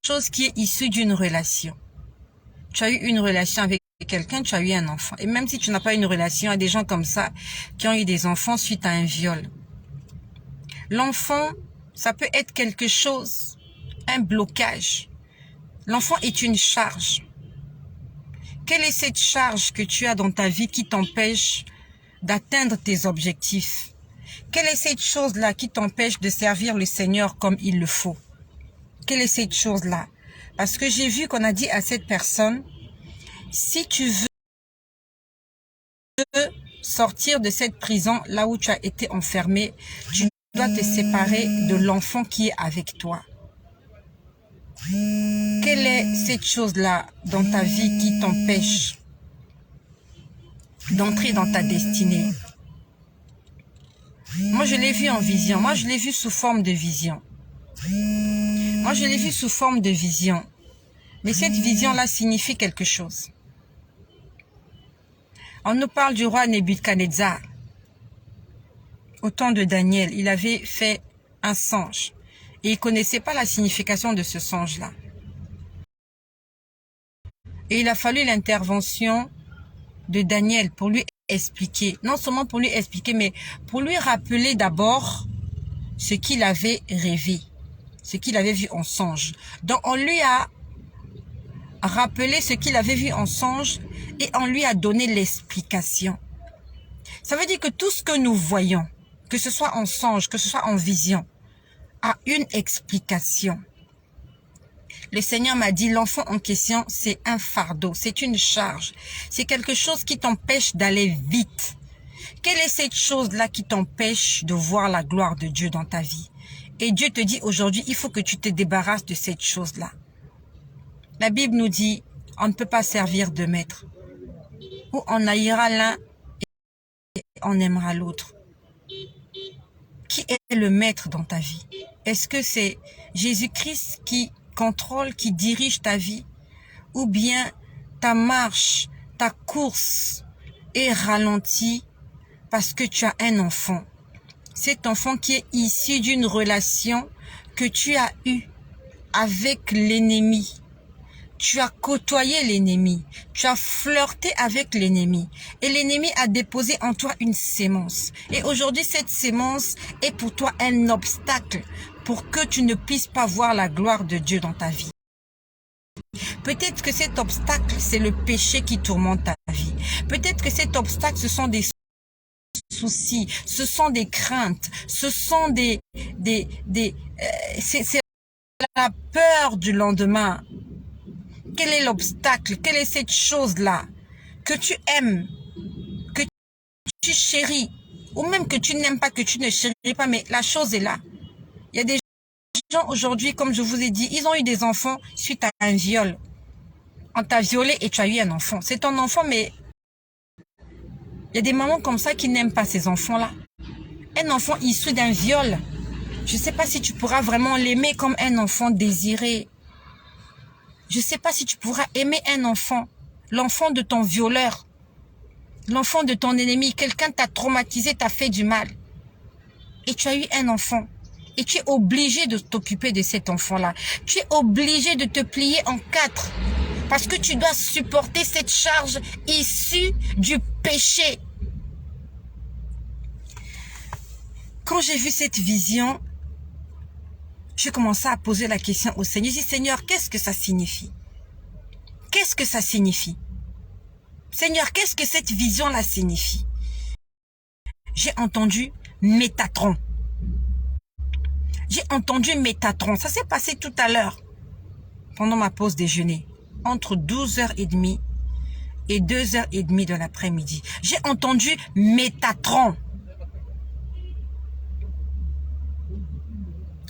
chose qui est issu d'une relation. Tu as eu une relation avec quelqu'un, tu as eu un enfant. Et même si tu n'as pas une relation, il y a des gens comme ça qui ont eu des enfants suite à un viol. L'enfant, ça peut être quelque chose, un blocage. L'enfant est une charge. Quelle est cette charge que tu as dans ta vie qui t'empêche d'atteindre tes objectifs? Quelle est cette chose-là qui t'empêche de servir le Seigneur comme il le faut? Quelle est cette chose-là? Parce que j'ai vu qu'on a dit à cette personne, si tu veux sortir de cette prison, là où tu as été enfermé, tu dois te séparer de l'enfant qui est avec toi. Quelle est cette chose-là dans ta vie qui t'empêche d'entrer dans ta destinée? Moi, je l'ai vu en vision. Moi, je l'ai vu sous forme de vision. Moi, je l'ai vu sous forme de vision. Mais cette vision-là signifie quelque chose. On nous parle du roi Nebuchadnezzar. Au temps de Daniel, il avait fait un songe. Et il ne connaissait pas la signification de ce songe-là. Et il a fallu l'intervention de Daniel pour lui expliquer. Non seulement pour lui expliquer, mais pour lui rappeler d'abord ce qu'il avait rêvé. Ce qu'il avait vu en songe. Donc on lui a rappelé ce qu'il avait vu en songe et on lui a donné l'explication. Ça veut dire que tout ce que nous voyons, que ce soit en songe, que ce soit en vision, a une explication. Le Seigneur m'a dit, l'enfant en question, c'est un fardeau, c'est une charge. C'est quelque chose qui t'empêche d'aller vite. Quelle est cette chose-là qui t'empêche de voir la gloire de Dieu dans ta vie? Et Dieu te dit aujourd'hui, il faut que tu te débarrasses de cette chose-là. La Bible nous dit, on ne peut pas servir deux maîtres. Ou on haïra l'un et on aimera l'autre. Qui est le maître dans ta vie? Est-ce que c'est Jésus-Christ qui contrôle, qui dirige ta vie? Ou bien ta marche, ta course est ralentie parce que tu as un enfant? Cet enfant qui est issu d'une relation que tu as eue avec l'ennemi. Tu as côtoyé l'ennemi, tu as flirté avec l'ennemi et l'ennemi a déposé en toi une sémence. Et aujourd'hui, cette sémence est pour toi un obstacle pour que tu ne puisses pas voir la gloire de Dieu dans ta vie. Peut-être que cet obstacle, c'est le péché qui tourmente ta vie. Peut-être que cet obstacle, ce sont des soucis, ce sont des craintes, ce sont c'est la peur du lendemain. Quel est l'obstacle? Quelle est cette chose-là que tu aimes, que tu chéris, ou même que tu n'aimes pas, que tu ne chéris pas, mais la chose est là. Il y a des gens aujourd'hui, comme je vous ai dit, ils ont eu des enfants suite à un viol. On t'a violé et tu as eu un enfant. C'est ton enfant, mais il y a des mamans comme ça qui n'aiment pas ces enfants-là. Un enfant issu d'un viol, je ne sais pas si tu pourras vraiment l'aimer comme un enfant désiré. Je ne sais pas si tu pourras aimer un enfant, l'enfant de ton violeur, l'enfant de ton ennemi. Quelqu'un t'a traumatisé, t'a fait du mal. Et tu as eu un enfant. Et tu es obligé de t'occuper de cet enfant-là. Tu es obligé de te plier en quatre. Parce que tu dois supporter cette charge issue du péché. Quand j'ai vu cette vision, je commençais à poser la question au Seigneur. Je dis, Seigneur, qu'est-ce que ça signifie? Qu'est-ce que ça signifie? Seigneur, qu'est-ce que cette vision-là signifie? J'ai entendu Métatron. J'ai entendu Métatron. Ça s'est passé tout à l'heure, pendant ma pause déjeuner, entre 12h30 et 2h30 de l'après-midi. J'ai entendu Métatron.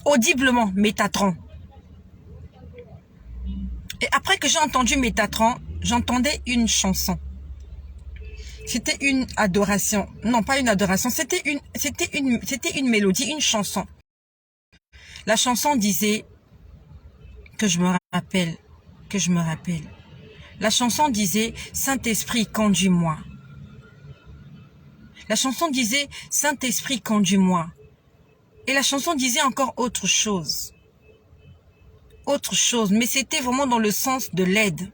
Audiblement, Métatron. Et après que j'ai entendu Métatron, j'entendais une chanson. C'était une adoration. Non, pas une adoration. C'était une mélodie, une chanson. La chanson disait que je me rappelle. La chanson disait Saint-Esprit, conduis-moi. La chanson disait Saint-Esprit, conduis-moi. Et la chanson disait encore autre chose. Autre chose, mais c'était vraiment dans le sens de l'aide.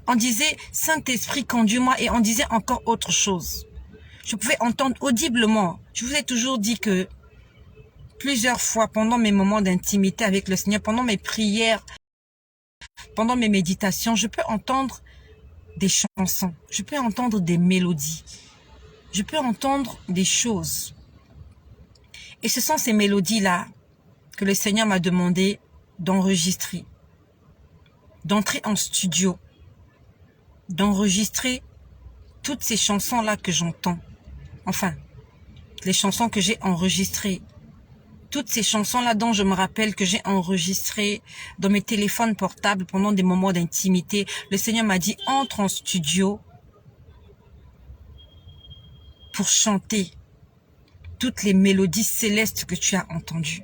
On disait Saint-Esprit, conduis-moi, et on disait encore autre chose. Je pouvais entendre audiblement. Je vous ai toujours dit que plusieurs fois pendant mes moments d'intimité avec le Seigneur, pendant mes prières, pendant mes méditations, je peux entendre des chansons, je peux entendre des mélodies, je peux entendre des choses. Et ce sont ces mélodies-là que le Seigneur m'a demandé d'enregistrer, d'entrer en studio, d'enregistrer toutes ces chansons-là que j'entends. Enfin, les chansons que j'ai enregistrées. toutes ces chansons-là dont je me rappelle que j'ai enregistrées dans mes téléphones portables pendant des moments d'intimité. Le Seigneur m'a dit, entre en studio pour chanter toutes les mélodies célestes que tu as entendues.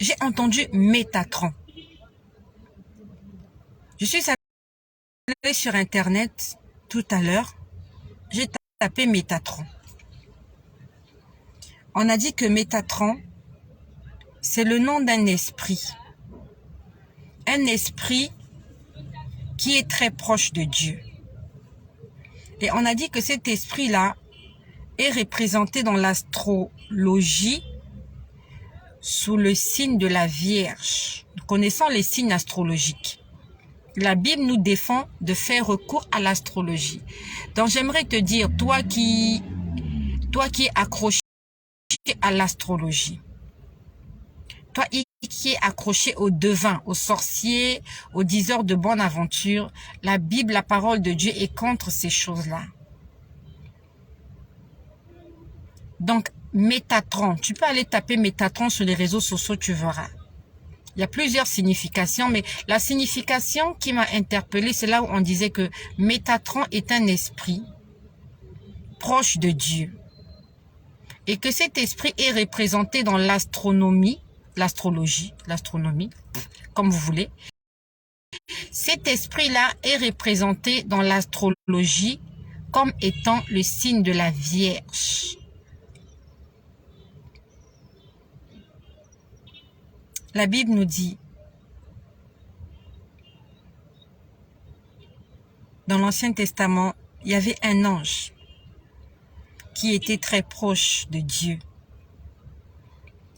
J'ai entendu Métatron. Je suis allée sur Internet tout à l'heure. J'ai tapé Métatron. On a dit que Métatron, c'est le nom d'un esprit. Un esprit qui est très proche de Dieu. Et on a dit que cet esprit-là est représenté dans l'astrologie sous le signe de la Vierge. Nous connaissons les signes astrologiques. La Bible nous défend de faire recours à l'astrologie. Donc j'aimerais te dire, toi qui es accroché à l'astrologie, toi qui es accroché aux devins, aux sorciers, aux diseurs de bonne aventure, la Bible, la parole de Dieu est contre ces choses-là. Donc, Métatron, tu peux aller taper Métatron sur les réseaux sociaux, tu verras. Il y a plusieurs significations, mais la signification qui m'a interpellée, c'est là où on disait que Métatron est un esprit proche de Dieu. Et que cet esprit est représenté dans l'astronomie, l'astronomie, comme vous voulez. Cet esprit-là est représenté dans l'astrologie comme étant le signe de la Vierge. La Bible nous dit, dans l'Ancien Testament, il y avait un ange qui était très proche de Dieu.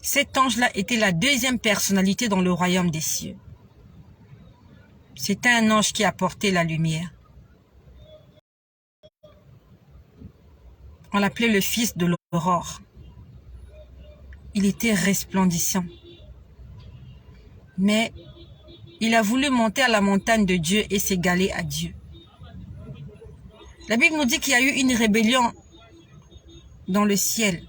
Cet ange-là était la deuxième personnalité dans le royaume des cieux. C'était un ange qui apportait la lumière. On l'appelait le fils de l'aurore. Il était resplendissant. Mais il a voulu monter à la montagne de Dieu et s'égaler à Dieu. La Bible nous dit qu'il y a eu une rébellion dans le ciel.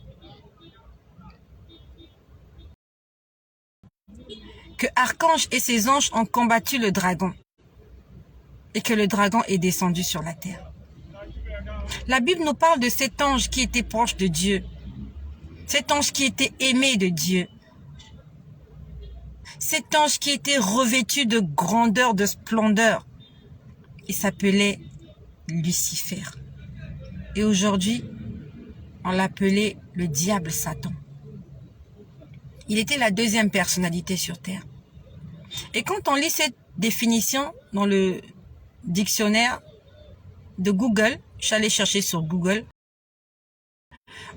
Que Archange et ses anges ont combattu le dragon. Et que le dragon est descendu sur la terre. La Bible nous parle de cet ange qui était proche de Dieu. Cet ange qui était aimé de Dieu. Cet ange qui était revêtu de grandeur, de splendeur. Il s'appelait Lucifer. Et aujourd'hui, on l'appelait le diable Satan. Il était la deuxième personnalité sur terre. Et quand on lit cette définition dans le dictionnaire de Google, je suis allée chercher sur Google,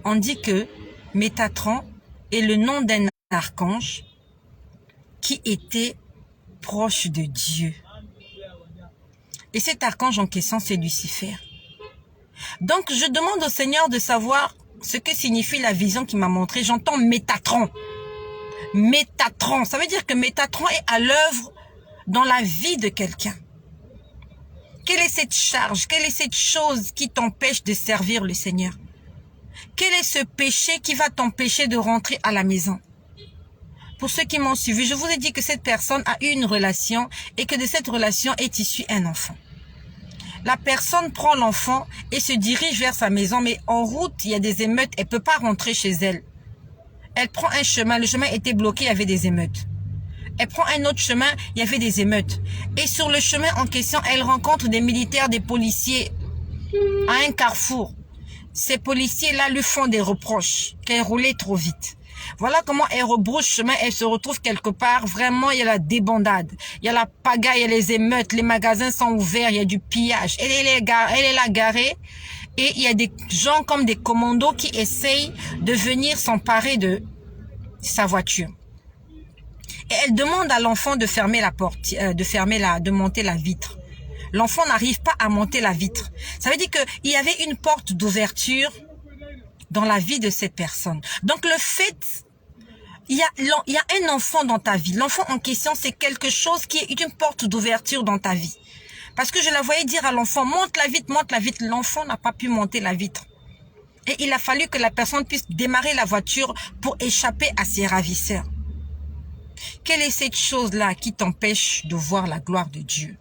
on dit que Métatron est le nom d'un archange qui était proche de Dieu. Et cet archange en question, c'est Lucifer. Donc, je demande au Seigneur de savoir ce que signifie la vision qu'il m'a montrée. J'entends Métatron. Métatron, ça veut dire que Métatron est à l'œuvre dans la vie de quelqu'un. Quelle est cette charge? Quelle est cette chose qui t'empêche de servir le Seigneur? Quel est ce péché qui va t'empêcher de rentrer à la maison? Pour ceux qui m'ont suivi, je vous ai dit que cette personne a eu une relation et que de cette relation est issu un enfant. La personne prend l'enfant et se dirige vers sa maison, mais en route, il y a des émeutes, elle ne peut pas rentrer chez elle. Elle prend un chemin, le chemin était bloqué, il y avait des émeutes. Elle prend un autre chemin, il y avait des émeutes. Et sur le chemin en question, elle rencontre des militaires, des policiers à un carrefour. Ces policiers-là lui font des reproches, qu'elle roulait trop vite. Voilà comment elle rebrousse chemin, elle se retrouve quelque part. Vraiment, il y a la débandade, il y a la pagaille, il y a les émeutes, les magasins sont ouverts, il y a du pillage. Elle est là garée et il y a des gens comme des commandos qui essayent de venir s'emparer de sa voiture. Et elle demande à l'enfant de fermer la porte, de monter la vitre. L'enfant n'arrive pas à monter la vitre. Ça veut dire qu'il y avait une porte d'ouverture dans la vie de cette personne. Donc le fait, il y a un enfant dans ta vie. L'enfant en question, c'est quelque chose qui est une porte d'ouverture dans ta vie. Parce que je la voyais dire à l'enfant, monte la vitre, monte la vitre. L'enfant n'a pas pu monter la vitre. Et il a fallu que la personne puisse démarrer la voiture pour échapper à ses ravisseurs. Quelle est cette chose-là qui t'empêche de voir la gloire de Dieu?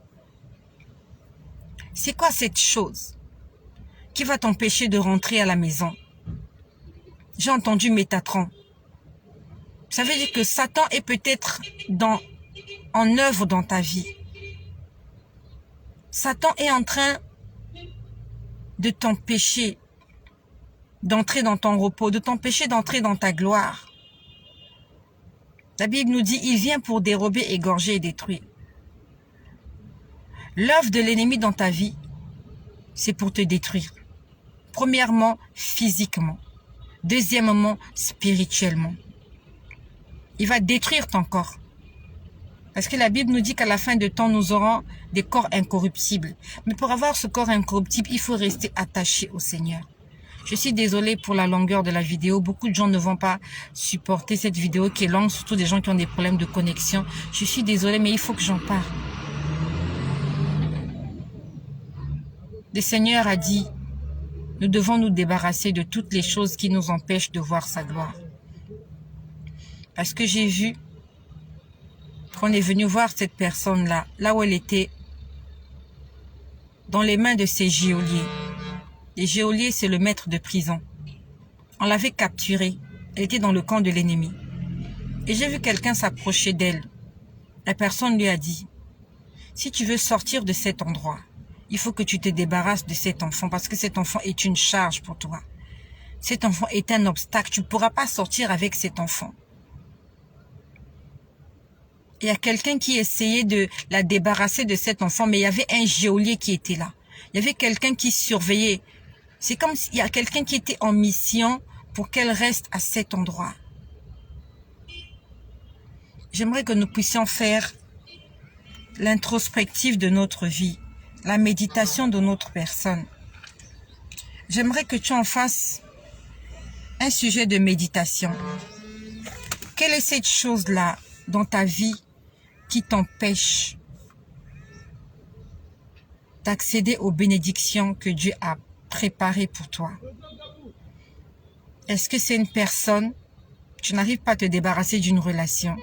C'est quoi cette chose qui va t'empêcher de rentrer à la maison? J'ai entendu Métatron. Ça veut dire que Satan est peut-être en œuvre dans ta vie. Satan est en train de t'empêcher d'entrer dans ton repos, de t'empêcher d'entrer dans ta gloire. La Bible nous dit, il vient pour dérober, égorger et détruire. L'œuvre de l'ennemi dans ta vie, c'est pour te détruire. Premièrement, physiquement. Deuxièmement, spirituellement. Il va détruire ton corps. Parce que la Bible nous dit qu'à la fin de temps, nous aurons des corps incorruptibles. Mais pour avoir ce corps incorruptible, il faut rester attaché au Seigneur. Je suis désolée pour la longueur de la vidéo. Beaucoup de gens ne vont pas supporter cette vidéo qui est longue, surtout des gens qui ont des problèmes de connexion. Je suis désolée, mais il faut que j'en parle. Le Seigneur a dit, nous devons nous débarrasser de toutes les choses qui nous empêchent de voir sa gloire. Parce que j'ai vu qu'on est venu voir cette personne-là, là où elle était, dans les mains de ses geôliers. Les geôliers, c'est le maître de prison. On l'avait capturée. Elle était dans le camp de l'ennemi. Et j'ai vu quelqu'un s'approcher d'elle. La personne lui a dit, si tu veux sortir de cet endroit, il faut que tu te débarrasses de cet enfant parce que cet enfant est une charge pour toi. Cet enfant est un obstacle. Tu ne pourras pas sortir avec cet enfant. Il y a quelqu'un qui essayait de la débarrasser de cet enfant, mais il y avait un geôlier qui était là. Il y avait quelqu'un qui surveillait. C'est comme s'il y a quelqu'un qui était en mission pour qu'elle reste à cet endroit. J'aimerais que nous puissions faire l'introspective de notre vie, la méditation de notre personne. J'aimerais que tu en fasses un sujet de méditation. Quelle est cette chose-là dans ta vie qui t'empêche d'accéder aux bénédictions que Dieu a préparées pour toi? Est-ce que c'est une personne? Tu n'arrives pas à te débarrasser d'une relation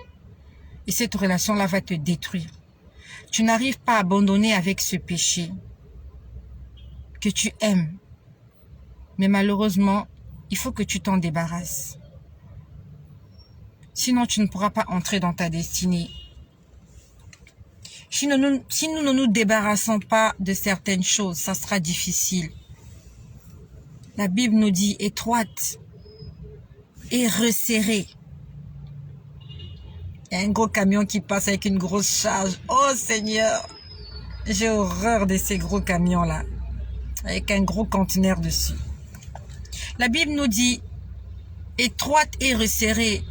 et cette relation-là va te détruire. Tu n'arrives pas à abandonner avec ce péché que tu aimes. Mais malheureusement, il faut que tu t'en débarrasses. Sinon, tu ne pourras pas entrer dans ta destinée. Si nous ne nous débarrassons pas de certaines choses, ça sera difficile. La Bible nous dit étroite et resserrée. Il y a un gros camion qui passe avec une grosse charge. Oh Seigneur, j'ai horreur de ces gros camions-là, avec un gros conteneur dessus. La Bible nous dit étroite et resserrée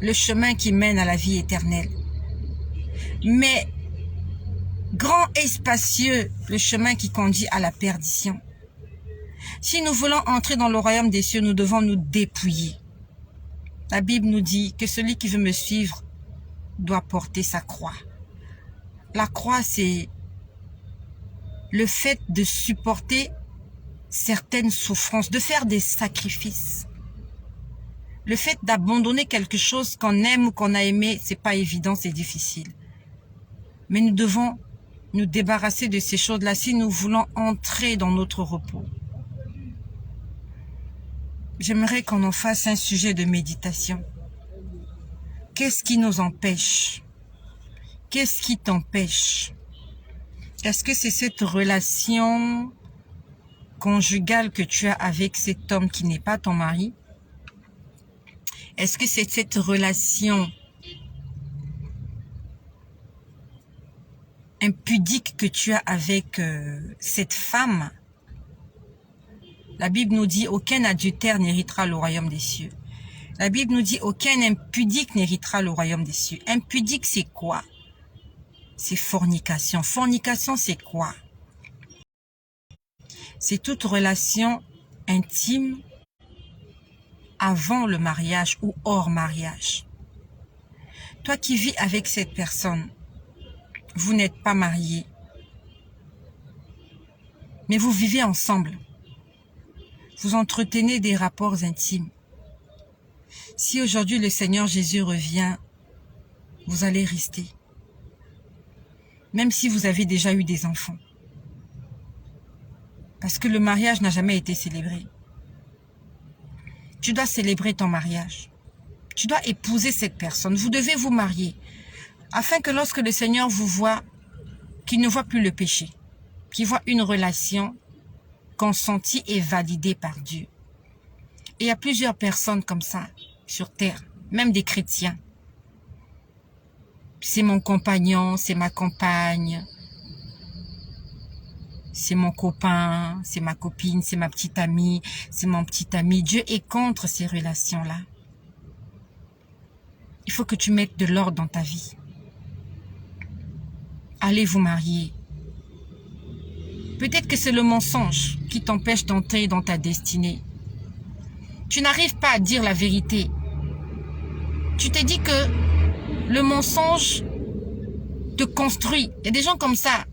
le chemin qui mène à la vie éternelle. Mais grand et spacieux le chemin qui conduit à la perdition. Si nous voulons entrer dans le royaume des cieux, nous devons nous dépouiller. La Bible nous dit que celui qui veut me suivre doit porter sa croix. La croix, c'est le fait de supporter certaines souffrances, de faire des sacrifices. Le fait d'abandonner quelque chose qu'on aime ou qu'on a aimé, c'est pas évident, c'est difficile. Mais nous devons nous débarrasser de ces choses-là si nous voulons entrer dans notre repos. J'aimerais qu'on en fasse un sujet de méditation. Qu'est-ce qui nous empêche? Qu'est-ce qui t'empêche? Est-ce que c'est cette relation conjugale que tu as avec cet homme qui n'est pas ton mari? Est-ce que c'est cette relation impudique que tu as avec cette femme? La Bible nous dit aucun adultère n'héritera le royaume des cieux. La Bible nous dit aucun impudique n'héritera le royaume des cieux. Impudique, c'est quoi? C'est fornication. Fornication, c'est quoi? C'est toute relation intime avant le mariage ou hors mariage. Toi qui vis avec cette personne, vous n'êtes pas mariés, mais vous vivez ensemble. Vous entretenez des rapports intimes. Si aujourd'hui le Seigneur Jésus revient, vous allez rester. Même si vous avez déjà eu des enfants. Parce que le mariage n'a jamais été célébré. Tu dois célébrer ton mariage. Tu dois épouser cette personne. Vous devez vous marier. Afin que lorsque le Seigneur vous voit, qu'il ne voit plus le péché. Qu'il voit une relation consentie et validée par Dieu. Et il y a plusieurs personnes comme ça sur terre. Même des chrétiens. C'est mon compagnon, c'est ma compagne. C'est mon copain, c'est ma copine, c'est ma petite amie, c'est mon petit ami. Dieu est contre ces relations-là. Il faut que tu mettes de l'ordre dans ta vie. Allez vous marier. Peut-être que c'est le mensonge qui t'empêche d'entrer dans ta destinée. Tu n'arrives pas à dire la vérité. Tu te dis que le mensonge te construit. Il y a des gens comme ça.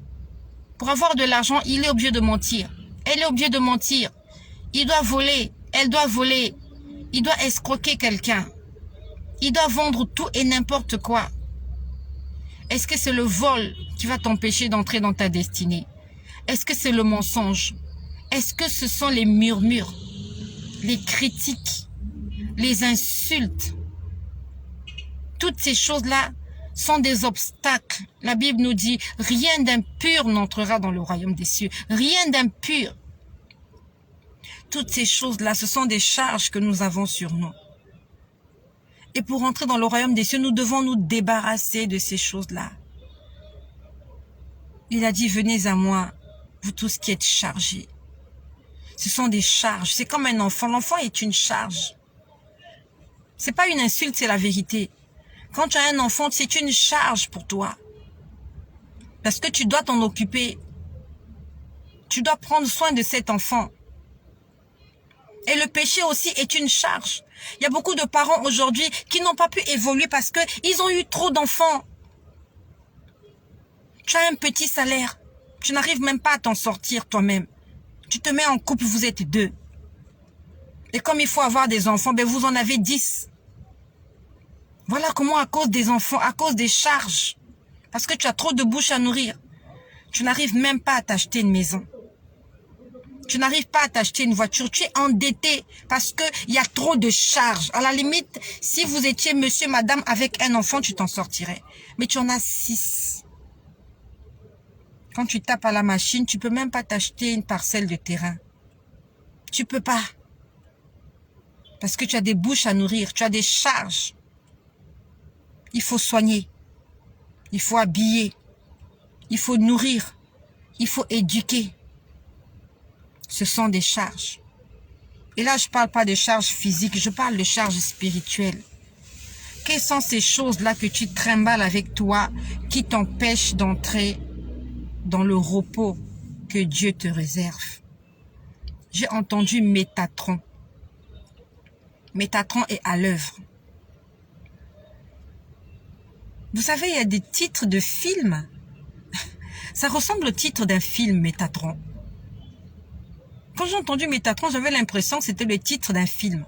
Pour avoir de l'argent, il est obligé de mentir. Elle est obligée de mentir. Il doit voler. Elle doit voler. Il doit escroquer quelqu'un. Il doit vendre tout et n'importe quoi. Est-ce que c'est le vol qui va t'empêcher d'entrer dans ta destinée? Est-ce que c'est le mensonge? Est-ce que ce sont les murmures, les critiques, les insultes? Toutes ces choses-là sont des obstacles. La Bible nous dit, rien d'impur n'entrera dans le royaume des cieux. Rien d'impur. Toutes ces choses-là, ce sont des charges que nous avons sur nous. Et pour entrer dans le royaume des cieux, nous devons nous débarrasser de ces choses-là. Il a dit, venez à moi, vous tous qui êtes chargés. Ce sont des charges. C'est comme un enfant. L'enfant est une charge. C'est pas une insulte, c'est la vérité. Quand tu as un enfant, c'est une charge pour toi. Parce que tu dois t'en occuper. Tu dois prendre soin de cet enfant. Et le péché aussi est une charge. Il y a beaucoup de parents aujourd'hui qui n'ont pas pu évoluer parce qu'ils ont eu trop d'enfants. Tu as un petit salaire. Tu n'arrives même pas à t'en sortir toi-même. Tu te mets en couple, vous êtes deux. Et comme il faut avoir des enfants, ben vous en avez 10. Voilà comment à cause des enfants, à cause des charges, parce que tu as trop de bouches à nourrir, tu n'arrives même pas à t'acheter une maison. Tu n'arrives pas à t'acheter une voiture, tu es endetté parce qu'il y a trop de charges. À la limite, si vous étiez monsieur, madame avec un enfant, tu t'en sortirais. Mais tu en as 6. Quand tu tapes à la machine, tu peux même pas t'acheter une parcelle de terrain. Tu peux pas. Parce que tu as des bouches à nourrir, tu as des charges. Il faut soigner, il faut habiller, il faut nourrir, il faut éduquer. Ce sont des charges. Et là, je ne parle pas de charges physiques, je parle de charges spirituelles. Quelles sont ces choses-là que tu trimbales avec toi qui t'empêchent d'entrer dans le repos que Dieu te réserve? J'ai entendu Métatron. Métatron est à l'œuvre. Vous savez, il y a des titres de films. Ça ressemble au titre d'un film, Métatron. Quand j'ai entendu Métatron, j'avais l'impression que c'était le titre d'un film.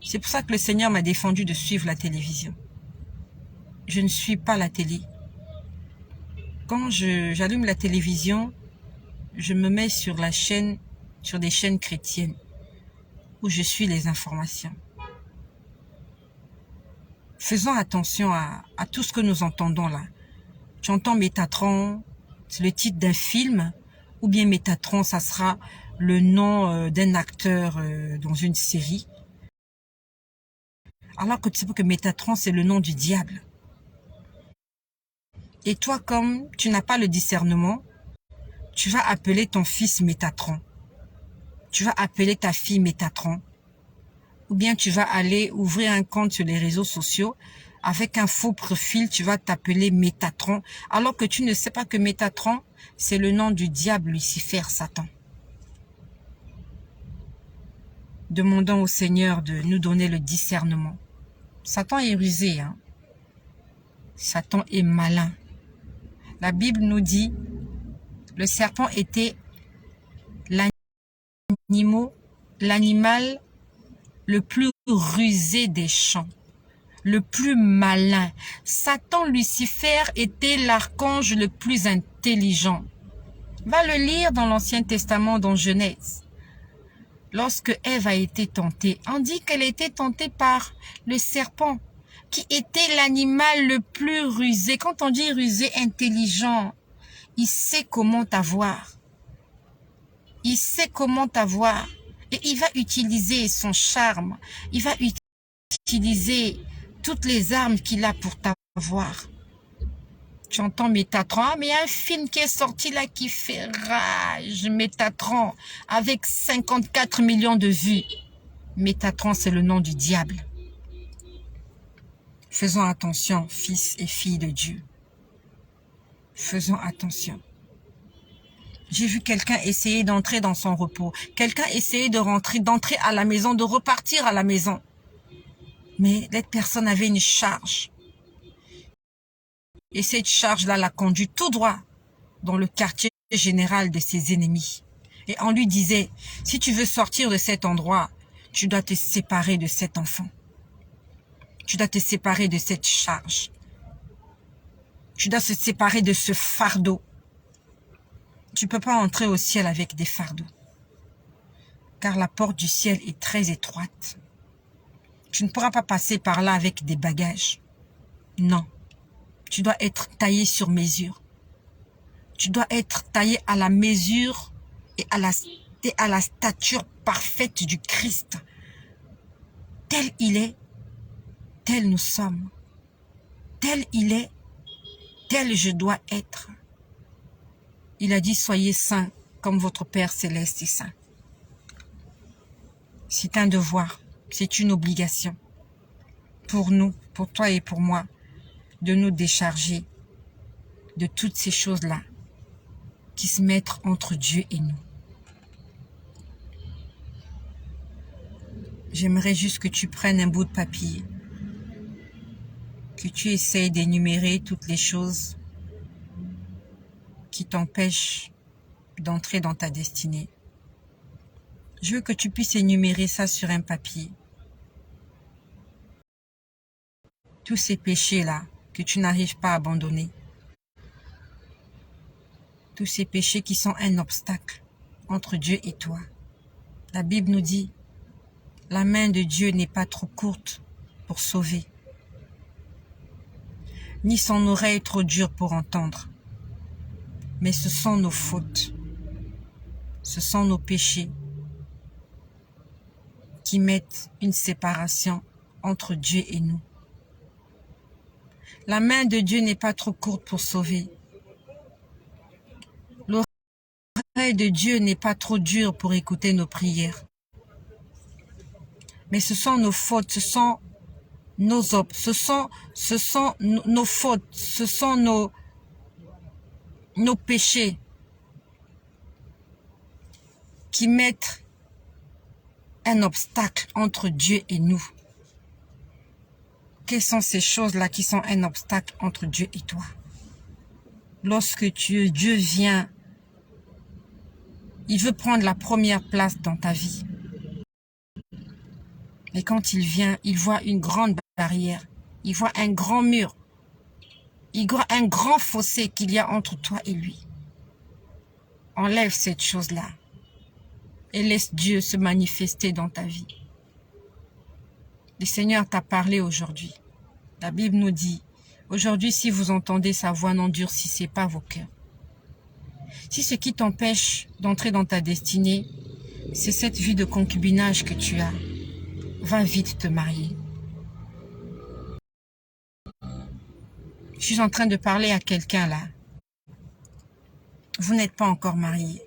C'est pour ça que le Seigneur m'a défendu de suivre la télévision. Je ne suis pas la télé. Quand j'allume la télévision, je me mets sur la chaîne, sur des chaînes chrétiennes, où je suis les informations. Faisons attention à tout ce que nous entendons là. Tu entends Métatron, c'est le titre d'un film, ou bien Métatron, ça sera le nom d'un acteur dans une série. Alors que tu sais pas que Métatron, c'est le nom du diable. Et toi, comme tu n'as pas le discernement, tu vas appeler ton fils Métatron. Tu vas appeler ta fille Métatron. Ou bien tu vas aller ouvrir un compte sur les réseaux sociaux. Avec un faux profil, tu vas t'appeler Métatron. Alors que tu ne sais pas que Métatron, c'est le nom du diable Lucifer, Satan. Demandons au Seigneur de nous donner le discernement. Satan est rusé, hein. Satan est malin. La Bible nous dit, le serpent était l'animal le plus rusé des champs, le plus malin. Satan Lucifer était l'archange le plus intelligent. Va le lire dans l'Ancien Testament, dans Genèse. Lorsque Ève a été tentée, on dit qu'elle a été tentée par le serpent, qui était l'animal le plus rusé. Quand on dit rusé, intelligent, il sait comment t'avoir. Il sait comment t'avoir. Et il va utiliser son charme. Il va utiliser toutes les armes qu'il a pour t'avoir. Tu entends Métatron, ah, mais il y a un film qui est sorti là qui fait rage, Métatron, avec 54 millions de vues. Métatron, c'est le nom du diable. Faisons attention, fils et filles de Dieu. Faisons attention. J'ai vu quelqu'un essayer d'entrer dans son repos. Quelqu'un essayer d'entrer à la maison, de repartir à la maison. Mais cette personne avait une charge. Et cette charge-là l'a conduit tout droit dans le quartier général de ses ennemis. Et on lui disait, si tu veux sortir de cet endroit, tu dois te séparer de cet enfant. Tu dois te séparer de cette charge. Tu dois te séparer de ce fardeau. Tu ne peux pas entrer au ciel avec des fardeaux. Car la porte du ciel est très étroite. Tu ne pourras pas passer par là avec des bagages. Non. Tu dois être taillé sur mesure. Tu dois être taillé à la mesure et à la stature parfaite du Christ. Tel il est, tel nous sommes. Tel il est, tel je dois être. Il a dit, soyez saints comme votre Père céleste est saint. C'est un devoir, c'est une obligation pour nous, pour toi et pour moi, de nous décharger de toutes ces choses-là qui se mettent entre Dieu et nous. J'aimerais juste que tu prennes un bout de papier, que tu essayes d'énumérer toutes les choses qui t'empêchent d'entrer dans ta destinée. Je veux que tu puisses énumérer ça sur un papier. Tous ces péchés-là que tu n'arrives pas à abandonner. Tous ces péchés qui sont un obstacle entre Dieu et toi. La Bible nous dit, la main de Dieu n'est pas trop courte pour sauver, ni son oreille trop dure pour entendre. Mais ce sont nos fautes, ce sont nos péchés qui mettent une séparation entre Dieu et nous. La main de Dieu n'est pas trop courte pour sauver. L'oreille de Dieu n'est pas trop dure pour écouter nos prières. Mais ce sont nos fautes, ce sont nos nos fautes, ce sont nos péchés qui mettent un obstacle entre Dieu et nous. Quelles sont ces choses-là qui sont un obstacle entre Dieu et toi? Lorsque Dieu vient, il veut prendre la première place dans ta vie. Mais quand il vient, il voit une grande barrière, il voit un grand mur, il voit un grand fossé qu'il y a entre toi et lui. Enlève cette chose-là et laisse Dieu se manifester dans ta vie. Le Seigneur t'a parlé aujourd'hui. La Bible nous dit, aujourd'hui, si vous entendez sa voix, n'endurcissez pas vos cœurs. Si ce qui t'empêche d'entrer dans ta destinée, c'est cette vie de concubinage que tu as, va vite te marier. Je suis en train de parler à quelqu'un là. Vous n'êtes pas encore marié.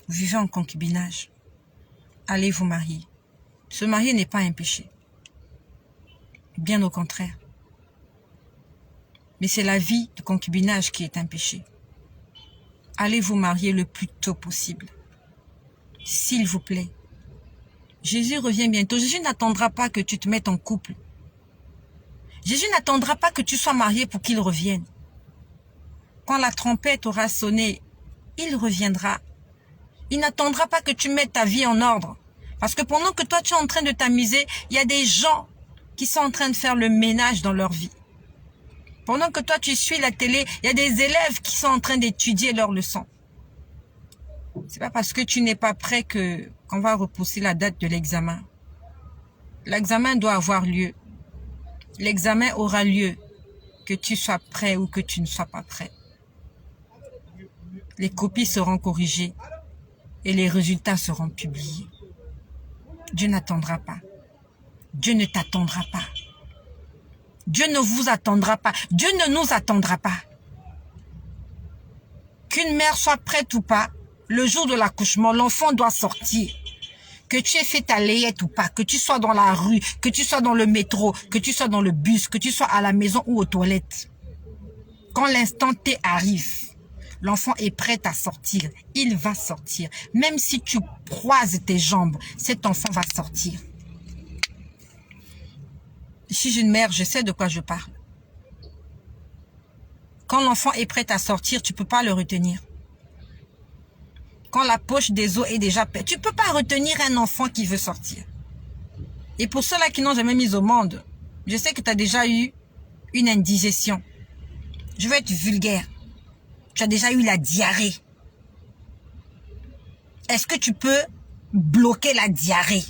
Vous vivez en concubinage. Allez vous marier. Se marier n'est pas un péché. Bien au contraire. Mais c'est la vie de concubinage qui est un péché. Allez vous marier le plus tôt possible. S'il vous plaît. Jésus revient bientôt. Jésus n'attendra pas que tu te mettes en couple. Jésus n'attendra pas que tu sois marié pour qu'il revienne. Quand la trompette aura sonné, il reviendra. Il n'attendra pas que tu mettes ta vie en ordre. Parce que pendant que toi, tu es en train de t'amuser, il y a des gens qui sont en train de faire le ménage dans leur vie. Pendant que toi, tu suis la télé, il y a des élèves qui sont en train d'étudier leurs leçons. C'est pas parce que tu n'es pas prêt qu'on va repousser la date de l'examen. L'examen doit avoir lieu. L'examen aura lieu, que tu sois prêt ou que tu ne sois pas prêt. Les copies seront corrigées et les résultats seront publiés. Dieu n'attendra pas. Dieu ne t'attendra pas. Dieu ne vous attendra pas. Dieu ne nous attendra pas. Qu'une mère soit prête ou pas, le jour de l'accouchement, l'enfant doit sortir. Que tu aies fait ta layette ou pas, que tu sois dans la rue, que tu sois dans le métro, que tu sois dans le bus, que tu sois à la maison ou aux toilettes. Quand l'instant T arrive, l'enfant est prêt à sortir. Il va sortir. Même si tu croises tes jambes, cet enfant va sortir. Je suis une mère, je sais de quoi je parle. Quand l'enfant est prêt à sortir, tu ne peux pas le retenir. Quand la poche des os est déjà pleine, tu ne peux pas retenir un enfant qui veut sortir. Et pour ceux-là qui n'ont jamais mis au monde, je sais que tu as déjà eu une indigestion. Je vais être vulgaire. Tu as déjà eu la diarrhée. Est-ce que tu peux bloquer la diarrhée?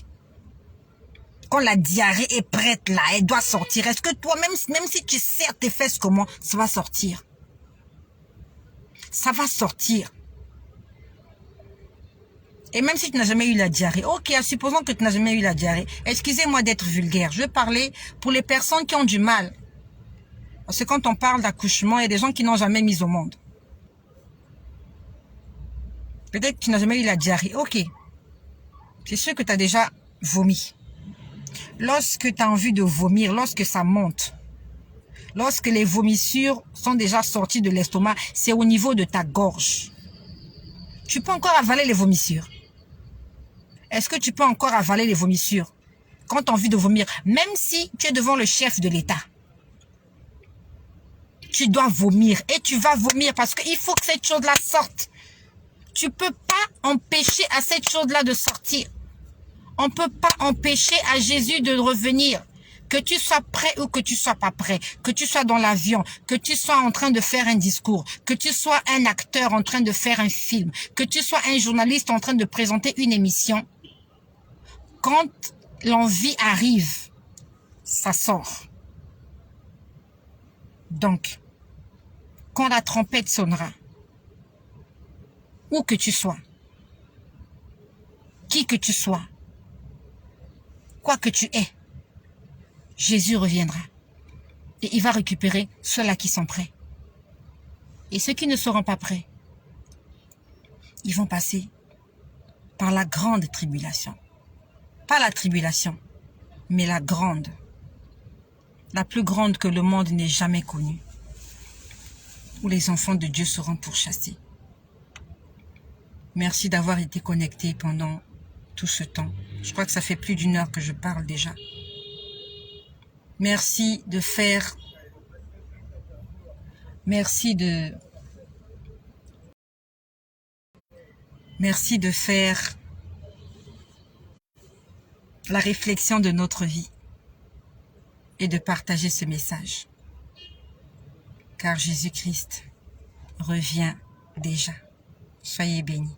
Quand la diarrhée est prête là, elle doit sortir. Est-ce que toi, même si tu serres tes fesses comment, ça va sortir? Ça va sortir. Et même si tu n'as jamais eu la diarrhée, ok, supposons que tu n'as jamais eu la diarrhée, excusez-moi d'être vulgaire, je vais parler pour les personnes qui ont du mal. Parce que quand on parle d'accouchement, il y a des gens qui n'ont jamais mis au monde. Peut-être que tu n'as jamais eu la diarrhée, ok. C'est sûr que tu as déjà vomi. Lorsque tu as envie de vomir, lorsque ça monte, lorsque les vomissures sont déjà sorties de l'estomac, c'est au niveau de ta gorge. Tu peux encore avaler les vomissures. Est-ce que tu peux encore avaler les vomissures quand tu as envie de vomir? Même si tu es devant le chef de l'État, tu dois vomir et tu vas vomir parce qu'il faut que cette chose-là sorte. Tu ne peux pas empêcher à cette chose-là de sortir. On ne peut pas empêcher à Jésus de revenir. Que tu sois prêt ou que tu sois pas prêt, que tu sois dans l'avion, que tu sois en train de faire un discours, que tu sois un acteur en train de faire un film, que tu sois un journaliste en train de présenter une émission, quand l'envie arrive, ça sort. Donc, quand la trompette sonnera, où que tu sois, qui que tu sois, quoi que tu aies, Jésus reviendra. Et il va récupérer ceux-là qui sont prêts. Et ceux qui ne seront pas prêts, ils vont passer par la grande tribulation. Pas la tribulation, mais la grande. La plus grande que le monde n'ait jamais connue. Où les enfants de Dieu seront pourchassés. Merci d'avoir été connecté pendant tout ce temps. Je crois que ça fait plus d'1 heure que je parle déjà. Merci de faire... Merci de faire la réflexion de notre vie et de partager ce message. Car Jésus-Christ revient déjà. Soyez bénis.